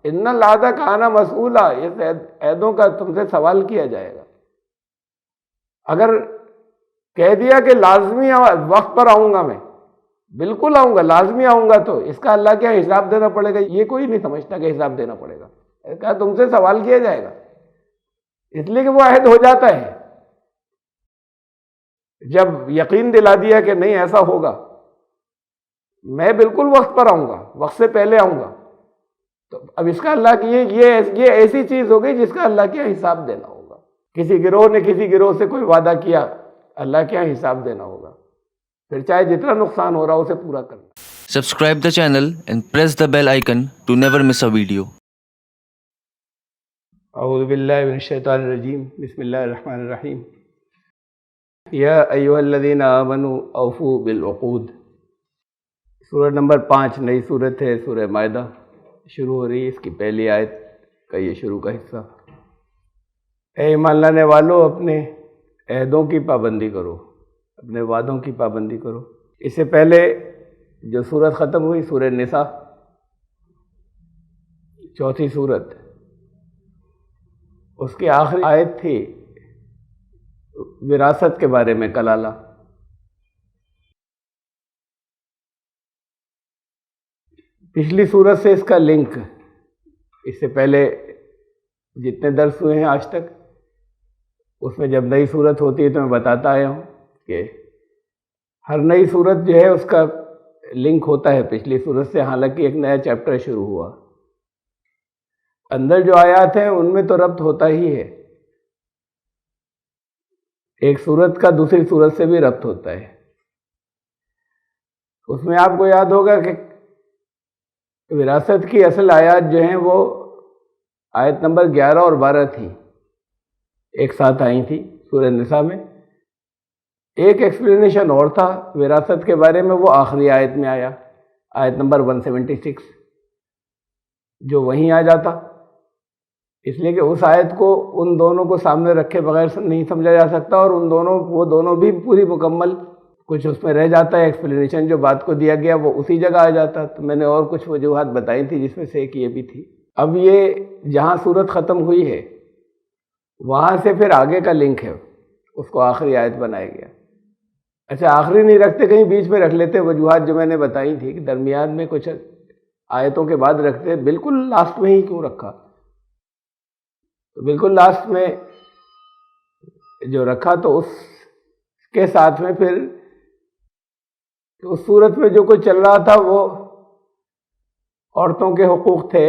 ان العہد کان مسئولا، اس عہدوں کا تم سے سوال کیا جائے گا۔ اگر کہہ دیا کہ لازمی وقت پر آؤں گا، میں بالکل آؤں گا، لازمی آؤں گا، تو اس کا اللہ کیا حساب دینا پڑے گا؟ یہ کوئی نہیں سمجھتا کہ حساب دینا پڑے گا، کہا تم سے سوال کیا جائے گا، اس لیے کہ وہ عہد ہو جاتا ہے۔ جب یقین دلا دیا کہ نہیں ایسا ہوگا، میں بالکل وقت پر آؤں گا، وقت سے پہلے آؤں گا، تو اب اس کا اللہ کی یہ ایسی چیز ہو گئی جس کا اللہ کیا حساب دینا ہوگا۔ کسی گروہ نے کسی گروہ سے کوئی وعدہ کیا، اللہ کیا حساب دینا ہوگا، پھر چاہے جتنا نقصان ہو رہا اسے پورا کرنا۔ Subscribe the channel and press the bell icon to never miss a video. اعوذ باللہ من الشیطان الرجیم، بسم اللہ الرحمن الرحیم۔ یا ایھا الذین آمنوا اوفوا بالعقود، سورہ نمبر 5 نئی صورت ہے، سورہ مائدہ شروع ہو رہی ہے، اس کی پہلی آیت کا یہ شروع کا حصہ۔ اے ایمان لانے والو، اپنے عہدوں کی پابندی کرو، اپنے وعدوں کی پابندی کرو۔ اس سے پہلے جو سورت ختم ہوئی سورہ نساء، چوتھی سورت، اس کی آخری آیت تھی وراثت کے بارے میں کلالہ۔ پچھلی سورت سے اس کا لنک، اس سے پہلے جتنے درس ہوئے ہیں آج تک، اس میں جب نئی صورت ہوتی ہے تو میں بتاتا آیا ہوں کہ ہر نئی صورت جو ہے اس کا لنک ہوتا ہے پچھلی صورت سے، حالانکہ ایک نیا چیپٹر شروع ہوا، اندر جو آیات ہیں ان میں تو ربط ہوتا ہی ہے، ایک صورت کا دوسری صورت سے بھی ربط ہوتا ہے۔ اس میں آپ کو یاد ہوگا کہ وراثت کی اصل آیات جو ہیں وہ آیت نمبر 11 اور 12 تھی، ایک ساتھ آئی تھی سورہ نساء میں۔ ایک ایکسپلینیشن اور تھا وراثت کے بارے میں، وہ آخری آیت میں آیا، آیت نمبر 176، جو وہیں آ جاتا، اس لیے کہ اس آیت کو ان دونوں کو سامنے رکھے بغیر نہیں سمجھا جا سکتا، اور وہ دونوں بھی پوری مکمل، کچھ اس میں رہ جاتا ہے، ایکسپلینیشن جو بات کو دیا گیا وہ اسی جگہ آ جاتا۔ تو میں نے اور کچھ وجوہات بتائی تھی جس میں سے ایک یہ بھی تھی۔ اب یہ جہاں صورت ختم ہوئی ہے وہاں سے پھر آگے کا لنک ہے، اس کو آخری آیت بنایا گیا۔ اچھا، آخری نہیں رکھتے، کہیں بیچ میں رکھ لیتے، وجوہات جو میں نے بتائی تھی کہ درمیان میں کچھ آیتوں کے بعد رکھتے، بالکل لاسٹ میں ہی کیوں رکھا؟ تو بالکل لاسٹ میں جو رکھا تو اس کے ساتھ میں پھر اس صورت میں جو کچھ چل رہا تھا وہ عورتوں کے حقوق تھے،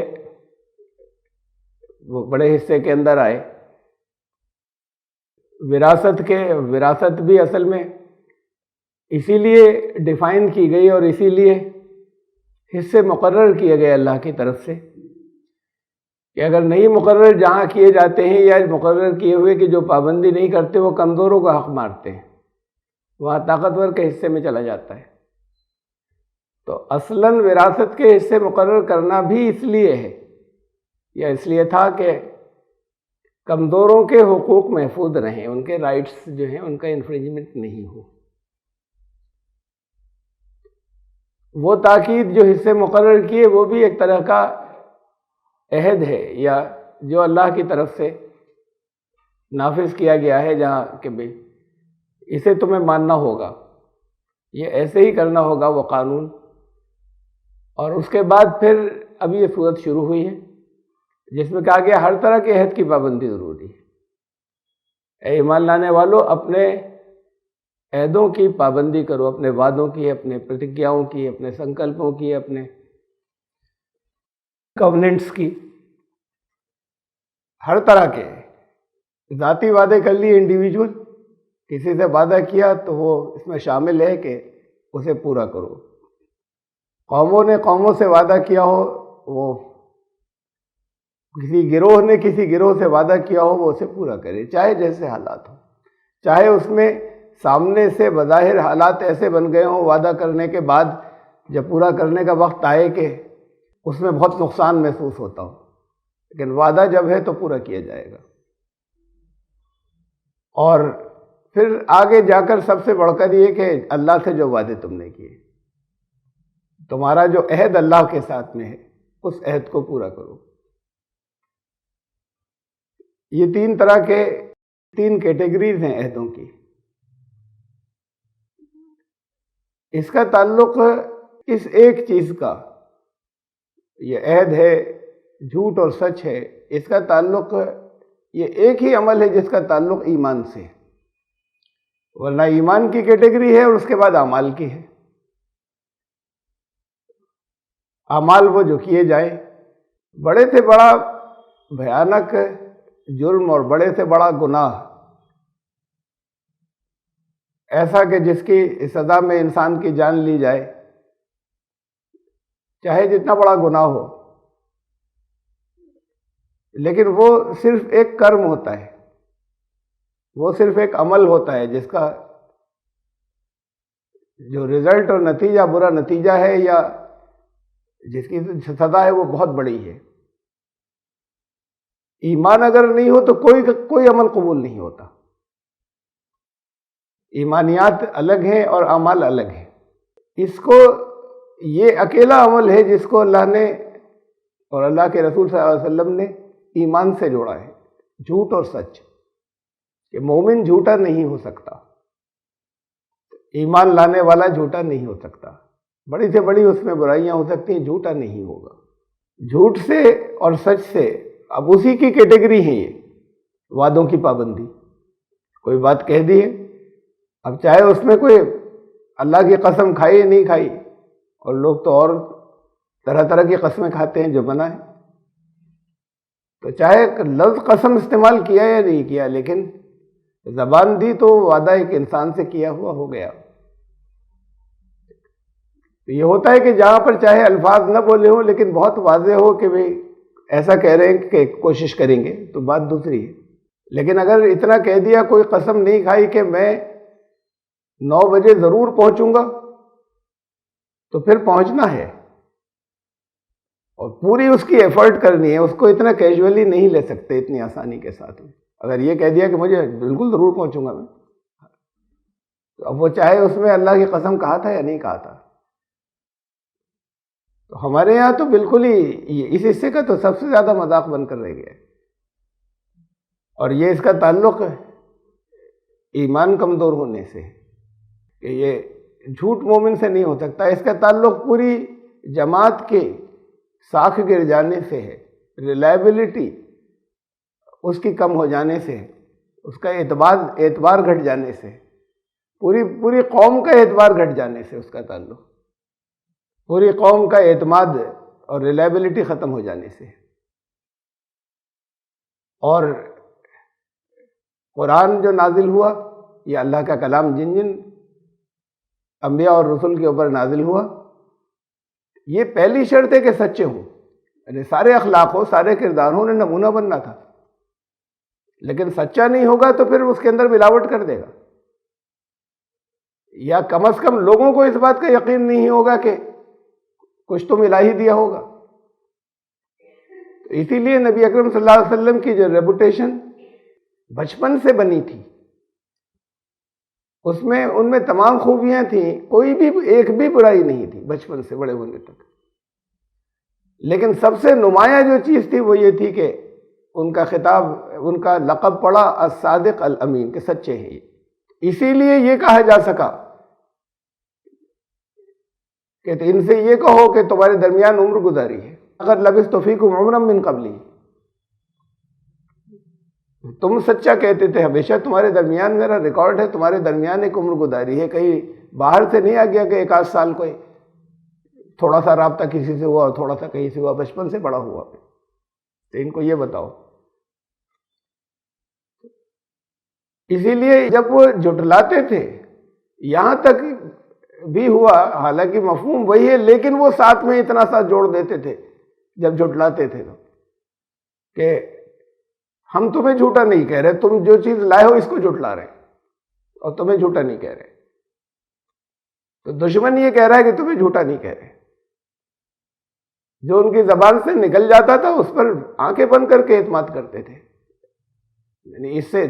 وہ بڑے حصے کے اندر آئے۔ وراثت بھی اصل میں اسی لیے ڈیفائن کی گئی اور اسی لیے حصے مقرر کیے گئے اللہ کی طرف سے کہ اگر نہیں مقرر جہاں کیے جاتے ہیں یا مقرر کیے ہوئے کہ جو پابندی نہیں کرتے وہ کمزوروں کا حق مارتے ہیں، وہاں طاقتور کے حصے میں چلا جاتا ہے۔ تو اصلاً وراثت کے حصے مقرر کرنا بھی اس لیے ہے، یا اس لیے تھا کہ کمزوروں کے حقوق محفوظ رہیں، ان کے رائٹس جو ہیں ان کا انفرنجمنٹ نہیں ہو۔ وہ تاکید جو حصے مقرر کیے وہ بھی ایک طرح کا عہد ہے، یا جو اللہ کی طرف سے نافذ کیا گیا ہے، جہاں کہ بھئی اسے تمہیں ماننا ہوگا، یہ ایسے ہی کرنا ہوگا، وہ قانون۔ اور اس کے بعد پھر اب یہ صورت شروع ہوئی ہے جس میں کہا گیا ہر طرح کے عہد کی پابندی ضروری ہے۔ اے ایمان لانے والو، اپنے عہدوں کی پابندی کرو، اپنے وعدوں کی، اپنے پرتگیاؤں کی، اپنے سنکلپوں کی، اپنے کووننٹس کی، ہر طرح کے ذاتی وعدے کر لیے انڈیویجول، کسی سے وعدہ کیا تو وہ اس میں شامل ہے کہ اسے پورا کرو۔ قوموں نے قوموں سے وعدہ کیا ہو، وہ کسی گروہ نے کسی گروہ سے وعدہ کیا ہو، وہ اسے پورا کرے، چاہے جیسے حالات ہوں، چاہے اس میں سامنے سے بظاہر حالات ایسے بن گئے ہوں وعدہ کرنے کے بعد جب پورا کرنے کا وقت آئے کہ اس میں بہت نقصان محسوس ہوتا ہو، لیکن وعدہ جب ہے تو پورا کیا جائے گا۔ اور پھر آگے جا کر سب سے بڑھ کر یہ کہ اللہ سے جو وعدے تم نے کیے، تمہارا جو عہد اللہ کے ساتھ میں ہے، اس عہد کو پورا کرو۔ یہ تین طرح کے تین کیٹیگریز ہیں عہدوں کی. اس کا تعلق اس ایک چیز کا، یہ عہد ہے جھوٹ اور سچ ہے، اس کا تعلق یہ ایک ہی عمل ہے جس کا تعلق ایمان سے ہے. ورنہ ایمان کی کیٹیگری ہے اور اس کے بعد اعمال کی ہے. اعمال وہ جو کیے جائیں، بڑے سے بڑا بھیانک جرم اور بڑے سے بڑا گناہ، ایسا کہ جس کی سزا میں انسان کی جان لی جائے، چاہے جتنا بڑا گناہ ہو، لیکن وہ صرف ایک کرم ہوتا ہے، وہ صرف ایک عمل ہوتا ہے جس کا جو رزلٹ اور نتیجہ برا نتیجہ ہے یا جس کی سزا ہے وہ بہت بڑی ہے. ایمان اگر نہیں ہو تو کوئی عمل قبول نہیں ہوتا. ایمانیات الگ ہیں اور اعمال الگ ہیں. اس کو یہ اکیلا عمل ہے جس کو اللہ نے اور اللہ کے رسول صلی اللہ علیہ وسلم نے ایمان سے جوڑا ہے، جھوٹ اور سچ، کہ مومن جھوٹا نہیں ہو سکتا، ایمان لانے والا جھوٹا نہیں ہو سکتا. بڑی سے بڑی اس میں برائیاں ہو سکتی ہیں، جھوٹا نہیں ہوگا. جھوٹ سے اور سچ سے اب اسی کی کیٹیگری ہے یہ وعدوں کی پابندی. کوئی بات کہہ دی ہے، اب چاہے اس میں کوئی اللہ کی قسم کھائی یا نہیں کھائی، اور لوگ تو اور طرح طرح کی قسمیں کھاتے ہیں جو منع ہے، تو چاہے لفظ قسم استعمال کیا یا نہیں کیا، لیکن زبان دی تو وعدہ ایک انسان سے کیا ہوا ہو گیا. تو یہ ہوتا ہے کہ جہاں پر چاہے الفاظ نہ بولے ہوں لیکن بہت واضح ہو کہ بھئی ایسا کہہ رہے ہیں کہ کوشش کریں گے، تو بات دوسری ہے. لیکن اگر اتنا کہہ دیا، کوئی قسم نہیں کھائی کہ میں 9 بجے ضرور پہنچوں گا، تو پھر پہنچنا ہے اور پوری اس کی ایفرٹ کرنی ہے. اس کو اتنا کیجولی نہیں لے سکتے اتنی آسانی کے ساتھ. اگر یہ کہہ دیا کہ مجھے بالکل ضرور پہنچوں گا میں، تو اب وہ چاہے اس میں اللہ کی قسم کہا تھا یا نہیں کہا تھا. تو ہمارے یہاں تو بالکل ہی اس حصے کا تو سب سے زیادہ مذاق بن کر رہ گیا ہے. اور یہ اس کا تعلق ایمان کمزور ہونے سے ہے کہ یہ جھوٹ مومن سے نہیں ہو سکتا. اس کا تعلق پوری جماعت کے ساکھ گر جانے سے ہے، ریلائبلٹی اس کی کم ہو جانے سے، اس کا اعتبار گھٹ جانے سے، پوری قوم کا اعتبار گھٹ جانے سے اس کا تعلق، پوری قوم کا اعتماد اور ریلائبلٹی ختم ہو جانے سے. اور قرآن جو نازل ہوا، یہ اللہ کا کلام جن انبیاء اور رسول کے اوپر نازل ہوا، یہ پہلی شرط ہے کہ سچے ہوں. یعنی سارے اخلاق ہو، سارے کردار ہوں، انہیں نمونہ بننا تھا. لیکن سچا نہیں ہوگا تو پھر اس کے اندر ملاوٹ کر دے گا، یا کم از کم لوگوں کو اس بات کا یقین نہیں ہوگا کہ کچھ تو ملا ہی دیا ہوگا. تو اسی لیے نبی اکرم صلی اللہ علیہ وسلم کی جو ریپوٹیشن بچپن سے بنی تھی، ان میں تمام خوبیاں تھیں، کوئی بھی ایک بھی برائی نہیں تھی بچپن سے بڑے ہونے تک. لیکن سب سے نمایاں جو چیز تھی وہ یہ تھی کہ ان کا خطاب، ان کا لقب پڑا الصادق الامین، کہ سچے ہیں. اسی لیے یہ کہا جا سکا کہ ان سے یہ کہو کہ تمہارے درمیان عمر گزاری ہے، اگر لبثت فیکم عمرا من قبلی، تم سچا کہتے تھے، ہمیشہ تمہارے درمیان میرا ریکارڈ ہے، تمہارے درمیان ایک عمر گزاری ہے. کہیں باہر سے نہیں آ گیا کہ 1 آدھ سال کوئی تھوڑا سا رابطہ کسی سے ہوا اور تھوڑا سا کہیں سے ہوا، بچپن سے بڑا ہوا. تو ان کو یہ بتاؤ. اسی لیے جب وہ جھٹلاتے تھے، یہاں تک بھی ہوا، حالانکہ مفہوم وہی ہے، لیکن وہ ساتھ میں اتنا سا جوڑ دیتے تھے جب جھٹلاتے تھے کہ ہم تمہیں جھوٹا نہیں کہہ رہے، تم جو چیز لائے ہو اس کو جھٹلا رہے اور تمہیں جھوٹا نہیں کہہ رہے. تو دشمن یہ کہہ رہا ہے کہ تمہیں جھوٹا نہیں کہہ رہے. جو ان کی زبان سے نکل جاتا تھا اس پر آنکھیں بند کر کے اعتماد کرتے تھے. یعنی اس سے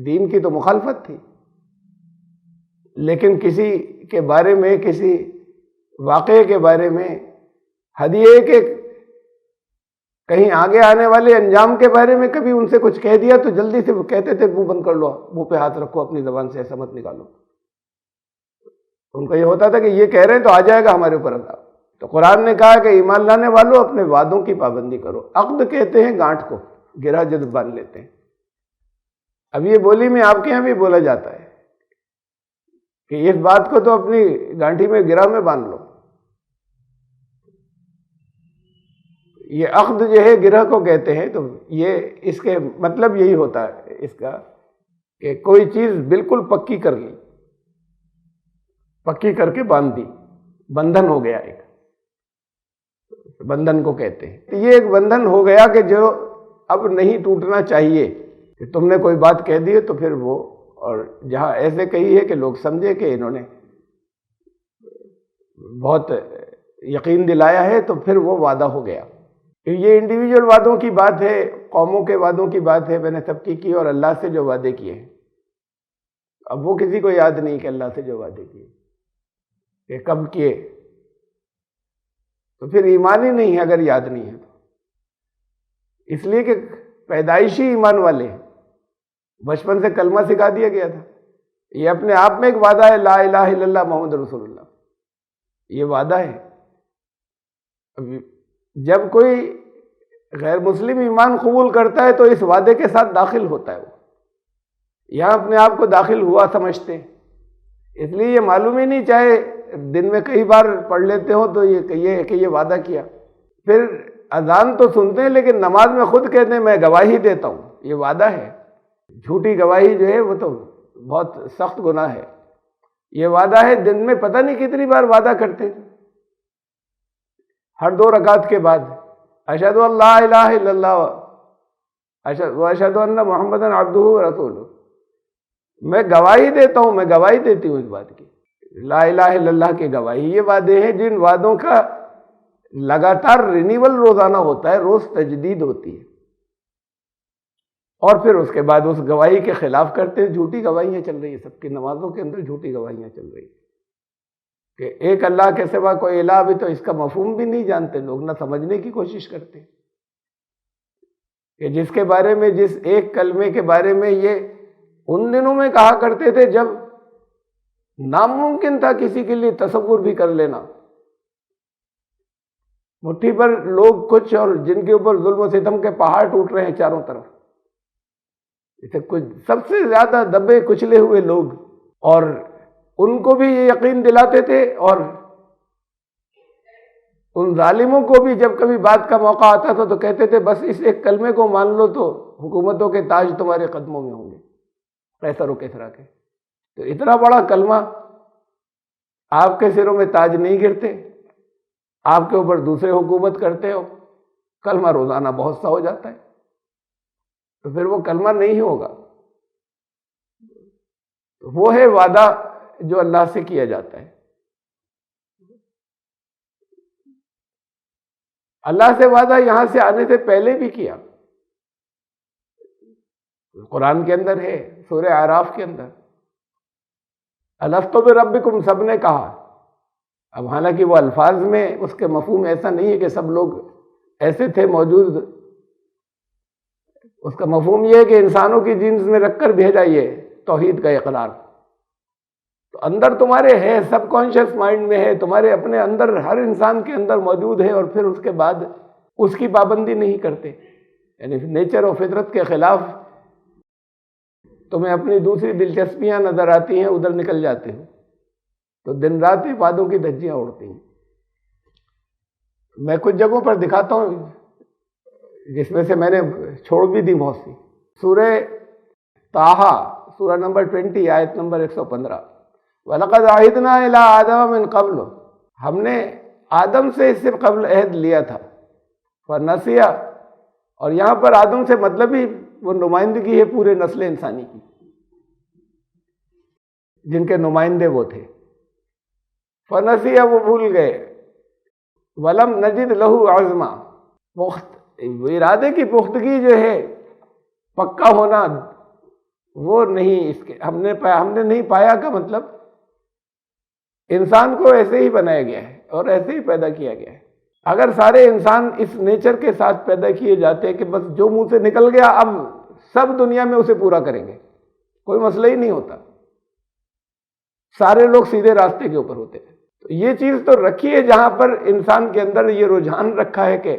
دین کی تو مخالفت تھی، لیکن کسی کے بارے میں، کسی واقعے کے بارے میں ہدیے کہ کہیں آگے آنے والے انجام کے بارے میں کبھی ان سے کچھ کہہ دیا تو جلدی سے وہ کہتے تھے منہ بند کر لو، منہ پہ ہاتھ رکھو، اپنی زبان سے ایسا مت نکالو۔ ان کا یہ ہوتا تھا کہ یہ کہہ رہے ہیں تو آ جائے گا ہمارے اوپر عذاب۔ تو قرآن نے کہا کہ ایمان لانے والوں اپنے وعدوں کی پابندی کرو۔ عقد کہتے ہیں گانٹھ کو، گرہ جد باندھ لیتے ہیں۔ اب یہ بولی میں آپ کے یہاں بھی بولا جاتا ہے کہ اس بات کو تو اپنی گانٹھی میں گرہ میں باندھ لو۔ یہ عقد جو ہے گرہ کو کہتے ہیں، تو یہ اس کے مطلب یہی ہوتا ہے اس کا کہ کوئی چیز بالکل پکی کر لی، پکی کر کے باندھ دی، بندھن ہو گیا، ایک بندھن کو کہتے ہیں۔ یہ ایک بندھن ہو گیا کہ جو اب نہیں ٹوٹنا چاہیے، کہ تم نے کوئی بات کہہ دی ہے تو پھر وہ، اور جہاں ایسے کہی ہے کہ لوگ سمجھے کہ انہوں نے بہت یقین دلایا ہے، تو پھر وہ وعدہ ہو گیا۔ یہ انڈیویجول وعدوں کی بات ہے، قوموں کے وعدوں کی بات ہے، میں نے سب کی اور اللہ سے جو وعدے کیے ہیں۔ اب وہ کسی کو یاد نہیں کہ اللہ سے جو وعدے کیے کہ کب کیے، تو پھر ایمان ہی نہیں ہے اگر یاد نہیں ہے تو۔ اس لیے کہ پیدائشی ایمان والے ہیں، بچپن سے کلمہ سکھا دیا گیا تھا۔ یہ اپنے آپ میں ایک وعدہ ہے، لا الہ الا اللہ محمد رسول اللہ، یہ وعدہ ہے۔ اب جب کوئی غیر مسلم ایمان قبول کرتا ہے تو اس وعدے کے ساتھ داخل ہوتا ہے، وہ یہاں اپنے آپ کو داخل ہوا سمجھتے ہیں۔ اس لیے یہ معلوم ہی نہیں، چاہے دن میں کئی بار پڑھ لیتے ہو تو یہ کہیے کہ یہ وعدہ کیا۔ پھر اذان تو سنتے ہیں لیکن نماز میں خود کہتے ہیں میں گواہی دیتا ہوں، یہ وعدہ ہے۔ جھوٹی گواہی جو ہے وہ تو بہت سخت گناہ ہے۔ یہ وعدہ ہے، دن میں پتہ نہیں کتنی بار وعدہ کرتے تھے، ہر 2 رکعت کے بعد اشہد ان لا الہ الا اللہ واشہد ان محمد عبدہ ورسولہ، میں گواہی دیتا ہوں، میں گواہی دیتی ہوں اس بات کی، لا الہ الا اللہ کی گواہی۔ یہ وعدے ہیں جن وعدوں کا لگاتار رینیول روزانہ ہوتا ہے، روز تجدید ہوتی ہے، اور پھر اس کے بعد اس گواہی کے خلاف کرتے ہیں۔ جھوٹی گواہیاں چل رہی ہیں، سب کی نمازوں کے اندر جھوٹی گواہیاں چل رہی ہیں کہ ایک اللہ کے سوا کوئی الہ بھی، تو اس کا مفہوم بھی نہیں جانتے لوگ، نہ سمجھنے کی کوشش کرتے کہ جس کے بارے میں، جس ایک کلمے کے بارے میں یہ ان دنوں میں کہا کرتے تھے جب ناممکن تھا کسی کے لیے تصور بھی کر لینا۔ مٹھی پر لوگ کچھ، اور جن کے اوپر ظلم و ستم کے پہاڑ ٹوٹ رہے ہیں چاروں طرف، اسے کچھ سب سے زیادہ دبے کچلے ہوئے لوگ، اور ان کو بھی یہ یقین دلاتے تھے، اور ان ظالموں کو بھی جب کبھی بات کا موقع آتا تھا تو کہتے تھے بس اس ایک کلمے کو مان لو تو حکومتوں کے تاج تمہارے قدموں میں ہوں گے، قیصر و کسریٰ کے۔ تو اتنا بڑا کلمہ، آپ کے سروں میں تاج نہیں گرتے، آپ کے اوپر دوسرے حکومت کرتے ہو، کلمہ روزانہ بہت سا ہو جاتا ہے، تو پھر وہ کلمہ نہیں ہوگا۔ وہ ہے وعدہ جو اللہ سے کیا جاتا ہے۔ اللہ سے وعدہ یہاں سے آنے سے پہلے بھی کیا، قرآن کے اندر ہے، سورہ اعراف کے اندر، الست بربکم، سب نے کہا۔ اب حالانکہ وہ الفاظ میں اس کے مفہوم ایسا نہیں ہے کہ سب لوگ ایسے تھے موجود، اس کا مفہوم یہ ہے کہ انسانوں کی جنس میں رکھ کر بھیجا یہ توحید کا اقرار، تو اندر تمہارے ہے، سب کانشیس مائنڈ میں ہے، تمہارے اپنے اندر، ہر انسان کے اندر موجود ہے، اور پھر اس کے بعد اس کی پابندی نہیں کرتے، یعنی نیچر اور فطرت کے خلاف تمہیں اپنی دوسری دلچسپیاں نظر آتی ہیں، ادھر نکل جاتے ہو، تو دن رات وعدوں کی دھجیاں اڑتی ہیں۔ میں کچھ جگہوں پر دکھاتا ہوں جس میں سے میں نے چھوڑ بھی دی بہت سی۔ سورہ طٰہٰ، سورہ نمبر 20، آیت نمبر 115، وَلَقَدْ عَهِدْنَا إِلَىٰ آدَمَ مِن قَبْلُ، ہم نے آدم سے اس سے قبل عہد لیا تھا، فَنَسِیَ، اور یہاں پر آدم سے مطلب ہی وہ نمائندگی ہے پورے نسل انسانی کی، جن کے نمائندے وہ تھے۔ فَنَسِیَ، وہ بھول گئے، وَلَمْ نَجِدْ لَهُ عَزْمًا، ارادے کی پختگی جو ہے، پکا ہونا، وہ نہیں اس کے ہم نے نہیں پایا، کا مطلب انسان کو ایسے ہی بنایا گیا ہے اور ایسے ہی پیدا کیا گیا ہے۔ اگر سارے انسان اس نیچر کے ساتھ پیدا کیے جاتے کہ بس جو منہ سے نکل گیا اب سب دنیا میں اسے پورا کریں گے، کوئی مسئلہ ہی نہیں ہوتا، سارے لوگ سیدھے راستے کے اوپر ہوتے ہیں۔ تو یہ چیز تو رکھی ہے جہاں پر انسان کے اندر یہ رجحان رکھا ہے کہ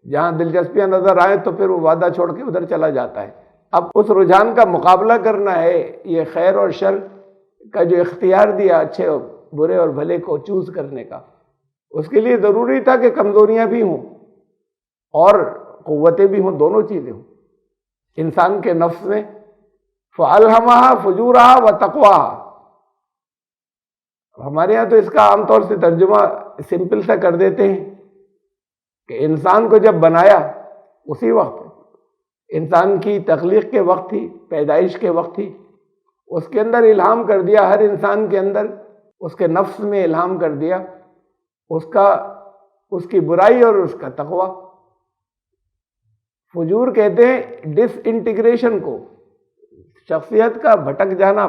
جہاں دلچسپیاں نظر آئیں تو پھر وہ وعدہ چھوڑ کے ادھر چلا جاتا ہے۔ اب اس رجحان کا مقابلہ کرنا ہے، یہ خیر اور شر کا جو اختیار دیا اچھے اور برے اور بھلے کو چوز کرنے کا، اس کے لیے ضروری تھا کہ کمزوریاں بھی ہوں اور قوتیں بھی ہوں، دونوں چیزیں ہوں انسان کے نفس میں۔ فَأَلْهَمَهَا فُجُورَهَا وَتَقْوَاهَا، ہمارے یہاں تو اس کا عام طور سے ترجمہ سمپل سا کر دیتے ہیں کہ انسان کو جب بنایا اسی وقت، انسان کی تخلیق کے وقت ہی، پیدائش کے وقت ہی اس کے اندر الہام کر دیا، ہر انسان کے اندر اس کے نفس میں الہام کر دیا اس کی برائی اور اس کا تقوی۔ فجور کہتے ہیں ڈس انٹیگریشن کو، شخصیت کا بھٹک جانا،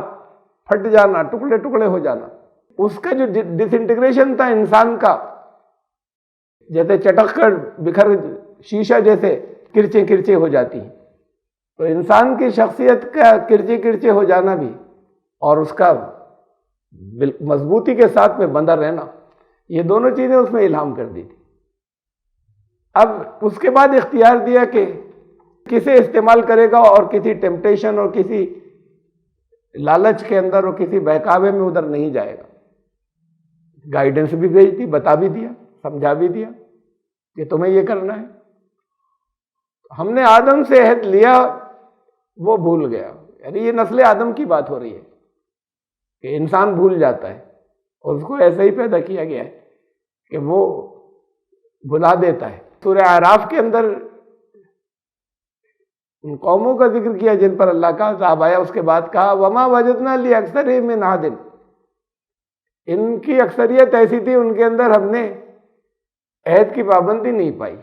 پھٹ جانا، ٹکڑے ٹکڑے ہو جانا۔ اس کا جو ڈس انٹیگریشن تھا انسان کا، جیسے چٹک کر بکھر شیشہ جیسے کرچے کرچے ہو جاتی ہیں، تو انسان کی شخصیت کا کرچے کرچے ہو جانا بھی اور اس کا مضبوطی کے ساتھ میں بندھا رہنا، یہ دونوں چیزیں اس میں الہام کر دی تھی۔ اب اس کے بعد اختیار دیا کہ کسے استعمال کرے گا اور کسی ٹیمپٹیشن اور کسی لالچ کے اندر اور کسی بہکاوے میں ادھر نہیں جائے گا۔ گائیڈنس بھی بھیج دی، بتا بھی دیا، سمجھا بھی دیا کہ تمہیں یہ کرنا ہے۔ ہم نے آدم سے عہد لیا، وہ بھول گیا، یعنی یہ نسل آدم کی بات ہو رہی ہے کہ انسان بھول جاتا ہے، اور اس کو ایسے ہی پیدا کیا گیا ہے کہ وہ بھلا دیتا ہے۔ سورہ اعراف کے اندر ان قوموں کا ذکر کیا جن پر اللہ کا عذاب آیا، اس کے بعد کہا وَمَا وَجَدْنَا لِأَكْثَرِهِم مِّنْ عَهْدٍ، ان کی اکثریت ایسی تھی ان کے اندر ہم نے عہد کی پابندی نہیں پائی،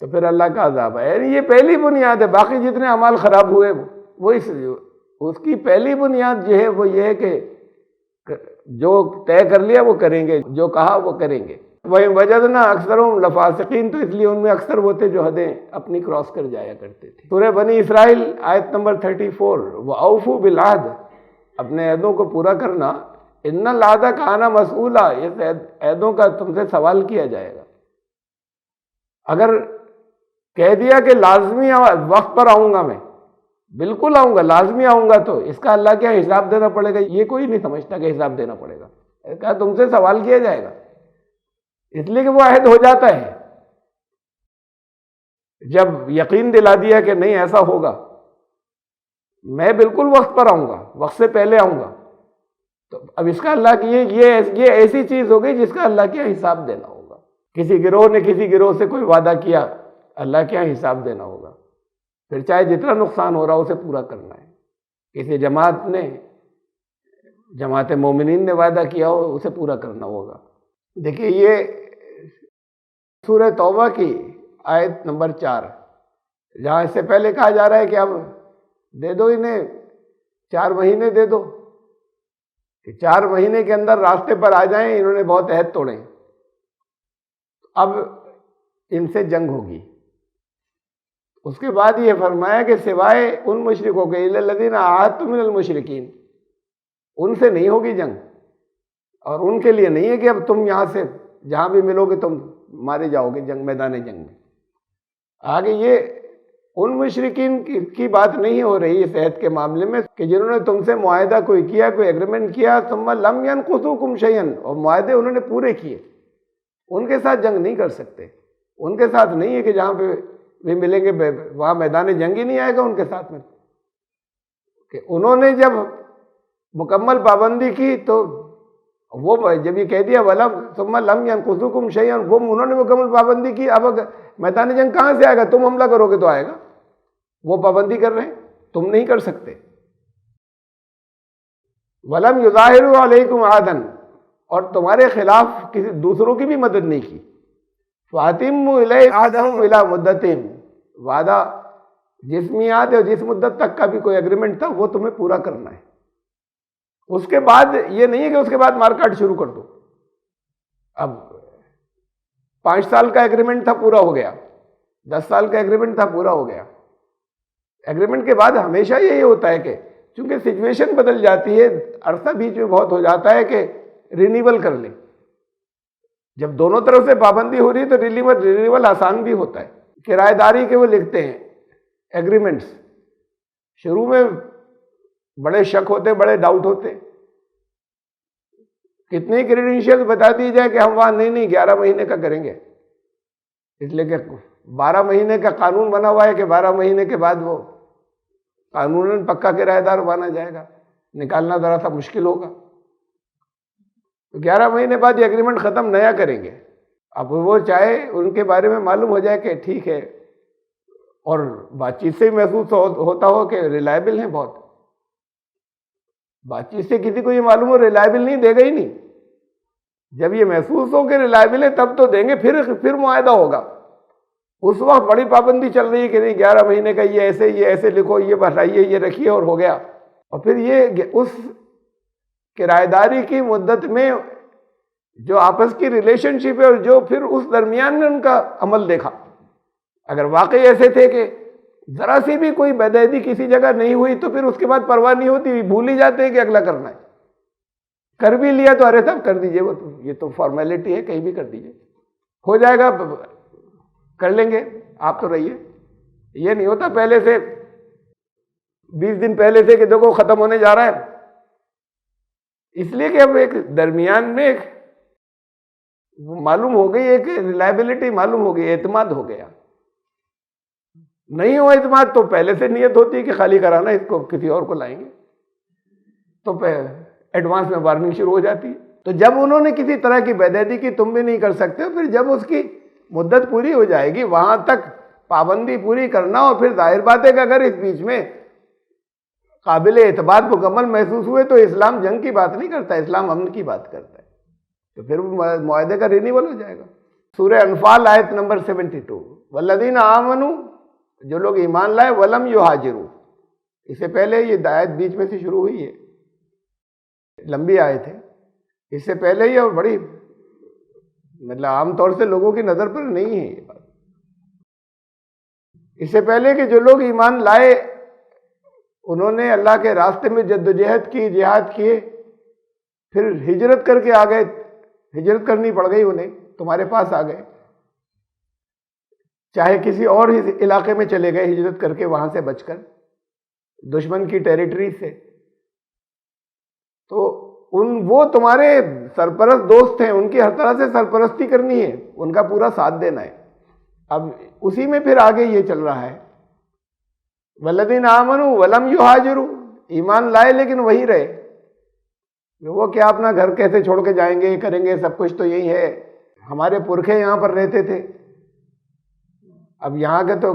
تو پھر اللہ کا عذاب ہے۔ یعنی یہ پہلی بنیاد ہے، باقی جتنے اعمال خراب ہوئے وہ اس کی پہلی بنیاد جو ہے وہ یہ ہے کہ جو طے کر لیا وہ کریں گے، جو کہا وہ کریں گے۔ وَإِن وَجَدْنَا أَكْثَرَهُمْ لَفَاسِقِينَ، تو اس لیے ان میں اکثر وہ تھے جو حدیں اپنی کراس کر جایا کرتے تھے۔ سورہ بنی اسرائیل آیت نمبر 34، وَأَوْفُوا بِالْعَهْدِ، اپنے عہدوں کو پورا کرنا، ان العہد کان مسئولا، اس عہدوں کا تم سے سوال کیا جائے گا۔ اگر کہہ دیا کہ لازمی وقت پر آؤں گا، میں بالکل آؤں گا، لازمی آؤں گا، تو اس کا اللہ کیا حساب دینا پڑے گا؟ یہ کوئی نہیں سمجھتا کہ حساب دینا پڑے گا، کہا تم سے سوال کیا جائے گا، اس لیے کہ وہ عہد ہو جاتا ہے جب یقین دلا دیا کہ نہیں ایسا ہوگا، میں بالکل وقت پر آؤں گا، وقت سے پہلے آؤں گا، تو اب اس کا اللہ کی یہ ایسی چیز ہو گئی جس کا اللہ کیا حساب دینا ہوگا۔ کسی گروہ نے کسی گروہ سے کوئی وعدہ کیا، اللہ کیا حساب دینا ہوگا، پھر چاہے جتنا نقصان ہو رہا اسے پورا کرنا ہے۔ کسی جماعت مومنین نے وعدہ کیا ہو اسے پورا کرنا ہوگا۔ دیکھیے یہ سورہ توبہ کی آیت نمبر 4، جہاں اس سے پہلے کہا جا رہا ہے کہ اب دے دو انہیں 4 مہینے دے دو، کہ 4 مہینے کے اندر راستے پر آ جائیں، انہوں نے بہت عہد توڑے، اب ان سے جنگ ہوگی۔ اس کے بعد یہ فرمایا کہ سوائے ان مشرکوں کے الا الذین عاہدتم من المشرکین، ان سے نہیں ہوگی جنگ، اور ان کے لیے نہیں ہے کہ اب تم یہاں سے جہاں بھی ملو گے تم مارے جاؤ گے جنگ، میدان جنگ میں۔ آگے یہ ان مشرکین کی بات نہیں ہو رہی اس عہد کے معاملے میں کہ جنہوں نے تم سے معاہدہ کوئی کیا، کوئی ایگریمنٹ کیا، ثم لم ينقضوکم شیئا، اور معاہدے انہوں نے پورے کیے، ان کے ساتھ جنگ نہیں کر سکتے۔ ان کے ساتھ نہیں ہے کہ جہاں پہ بھی ملیں گے وہاں میدان جنگ ہی نہیں آئے گا ان کے ساتھ میں، کہ انہوں نے جب مکمل پابندی کی تو وہ جب یہ کہہ دیا ثم لم ينقضوکم شیئا، وہ انہوں نے مکمل پابندی کی، اب میدان جنگ کہاں سے آئے گا؟ تم حملہ کرو گے تو آئے گا، وہ پابندی کر رہے ہیں، تم نہیں کر سکتے۔ وَلَمْ يُظَاهِرُوا عَلَيْكُمْ عَادًا، اور تمہارے خلاف کسی دوسروں کی بھی مدد نہیں کی۔ فَأَتِمُّوا إِلَيْهِمْ عَهْدَهُمْ إِلَىٰ مُدَّتِهِمْ، وعدہ جس میعاد ہے، جس مدت تک کا بھی کوئی ایگریمنٹ تھا وہ تمہیں پورا کرنا ہے۔ اس کے بعد یہ نہیں ہے کہ اس کے بعد مار کاٹ شروع کر دو۔ اب 5 سال کا ایگریمنٹ تھا پورا ہو گیا، 10 سال کا ایگریمنٹ تھا پورا ہو گیا۔ ایگریمنٹ کے بعد ہمیشہ یہی ہوتا ہے کہ چونکہ سچویشن بدل جاتی ہے، عرصہ بیچ میں بہت ہو جاتا ہے کہ رینیول کر لیں۔ جب دونوں طرف سے پابندی ہو رہی ہے تو رینیول آسان بھی ہوتا ہے۔ کرایہ داری کے وہ لکھتے ہیں ایگریمنٹس، شروع میں بڑے شک ہوتے، بڑے ڈاؤٹ ہوتے، کتنے کریڈینشیل بتا دی جائے کہ ہم وہاں نہیں 11 مہینے کا کریں گے، اس لیے کہ 12 مہینے کا قانون بنا ہوا ہے کہ 12 مہینے کے بعد وہ قانوناً پکا کرایہ دار مانا جائے گا، نکالنا ذرا سا مشکل ہوگا۔ تو 11 مہینے بعد یہ ایگریمنٹ ختم، نیا کریں گے۔ اب وہ چاہے ان کے بارے میں معلوم ہو جائے کہ ٹھیک ہے، اور بات چیت سے محسوس ہوتا ہو کہ ریلائبل ہیں بہت، بات چیت سے کسی کو یہ معلوم ہو ریلائبل نہیں، دے گا ہی نہیں۔ جب یہ محسوس ہو کہ ریلائبل ہے تب تو دیں گے، پھر معاہدہ ہوگا۔ اس وقت بڑی پابندی چل رہی ہے کہ نہیں 11 مہینے کا یہ ایسے لکھو، یہ بڑھائیے، یہ رکھیے، اور ہو گیا۔ اور پھر یہ اس کرایہ داری کی مدت میں جو آپس کی ریلیشن شپ ہے اور جو پھر اس درمیان میں ان کا عمل دیکھا، اگر واقعی ایسے تھے کہ ذرا سی بھی کوئی بدعہدی کسی جگہ نہیں ہوئی تو پھر اس کے بعد پرواہ نہیں ہوتی، بھول ہی جاتے ہیں کہ اگلا کرنا ہے۔ کر بھی لیا تو ارے صاحب کر دیجئے، وہ تو یہ تو فارمیلٹی ہے، کہیں بھی کر دیجئے، ہو جائے گا، کر لیں گے، آپ تو رہیے۔ یہ نہیں ہوتا پہلے سے 20 دن پہلے سے کہ دیکھو ختم ہونے جا رہا ہے، اس لیے کہ اب ایک درمیان میں ایک معلوم ہو گئی، ایک ریلائبلٹی معلوم ہو گئی، اعتماد ہو گیا۔ نہیں ہو اعتماد تو پہلے سے نیت ہوتی ہے کہ خالی کرانا، اس کو کسی اور کو لائیں گے، تو ایڈوانس میں وارننگ شروع ہو جاتی ہے۔ تو جب انہوں نے کسی طرح کی بدعہدی کی تم بھی نہیں کر سکتے، پھر جب اس کی مدت پوری ہو جائے گی وہاں تک پابندی پوری کرنا، اور پھر ظاہر بات ہے کہ اگر اس بیچ میں قابل اعتماد مکمل محسوس ہوئے تو اسلام جنگ کی بات نہیں کرتا، اسلام امن کی بات کرتا ہے، تو پھر معاہدے کا رینیول ہو جائے گا۔ سورہ انفال آیت نمبر 72، والذین آمنوا، جو لوگ ایمان لائے، ولم یہاجروا، اس سے پہلے یہ آیت بیچ میں سے شروع ہوئی ہے، لمبی آیت ہے، اس سے پہلے یہ بڑی مطلب عام طور سے لوگوں کی نظر پر نہیں ہے یہ بات۔ اس سے پہلے کہ جو لوگ ایمان لائے انہوں نے اللہ کے راستے میں جدوجہد کی، جہاد کیے، پھر ہجرت کر کے آ گئے، ہجرت کرنی پڑ گئی انہیں، تمہارے پاس آ گئے، چاہے کسی اور ہی علاقے میں چلے گئے ہجرت کر کے، وہاں سے بچ کر دشمن کی ٹیریٹری سے، تو وہ تمہارے سرپرست دوست ہیں، ان کی ہر طرح سے سرپرستی کرنی ہے، ان کا پورا ساتھ دینا ہے۔ اب اسی میں پھر آگے یہ چل رہا ہے، والذین آمنوا ولم یہاجروا، ایمان لائے لیکن وہی رہے، وہ کیا اپنا گھر کیسے چھوڑ کے جائیں گے، کریں گے، سب کچھ تو یہی ہے، ہمارے پرکھے یہاں پر رہتے تھے، اب یہاں کے تو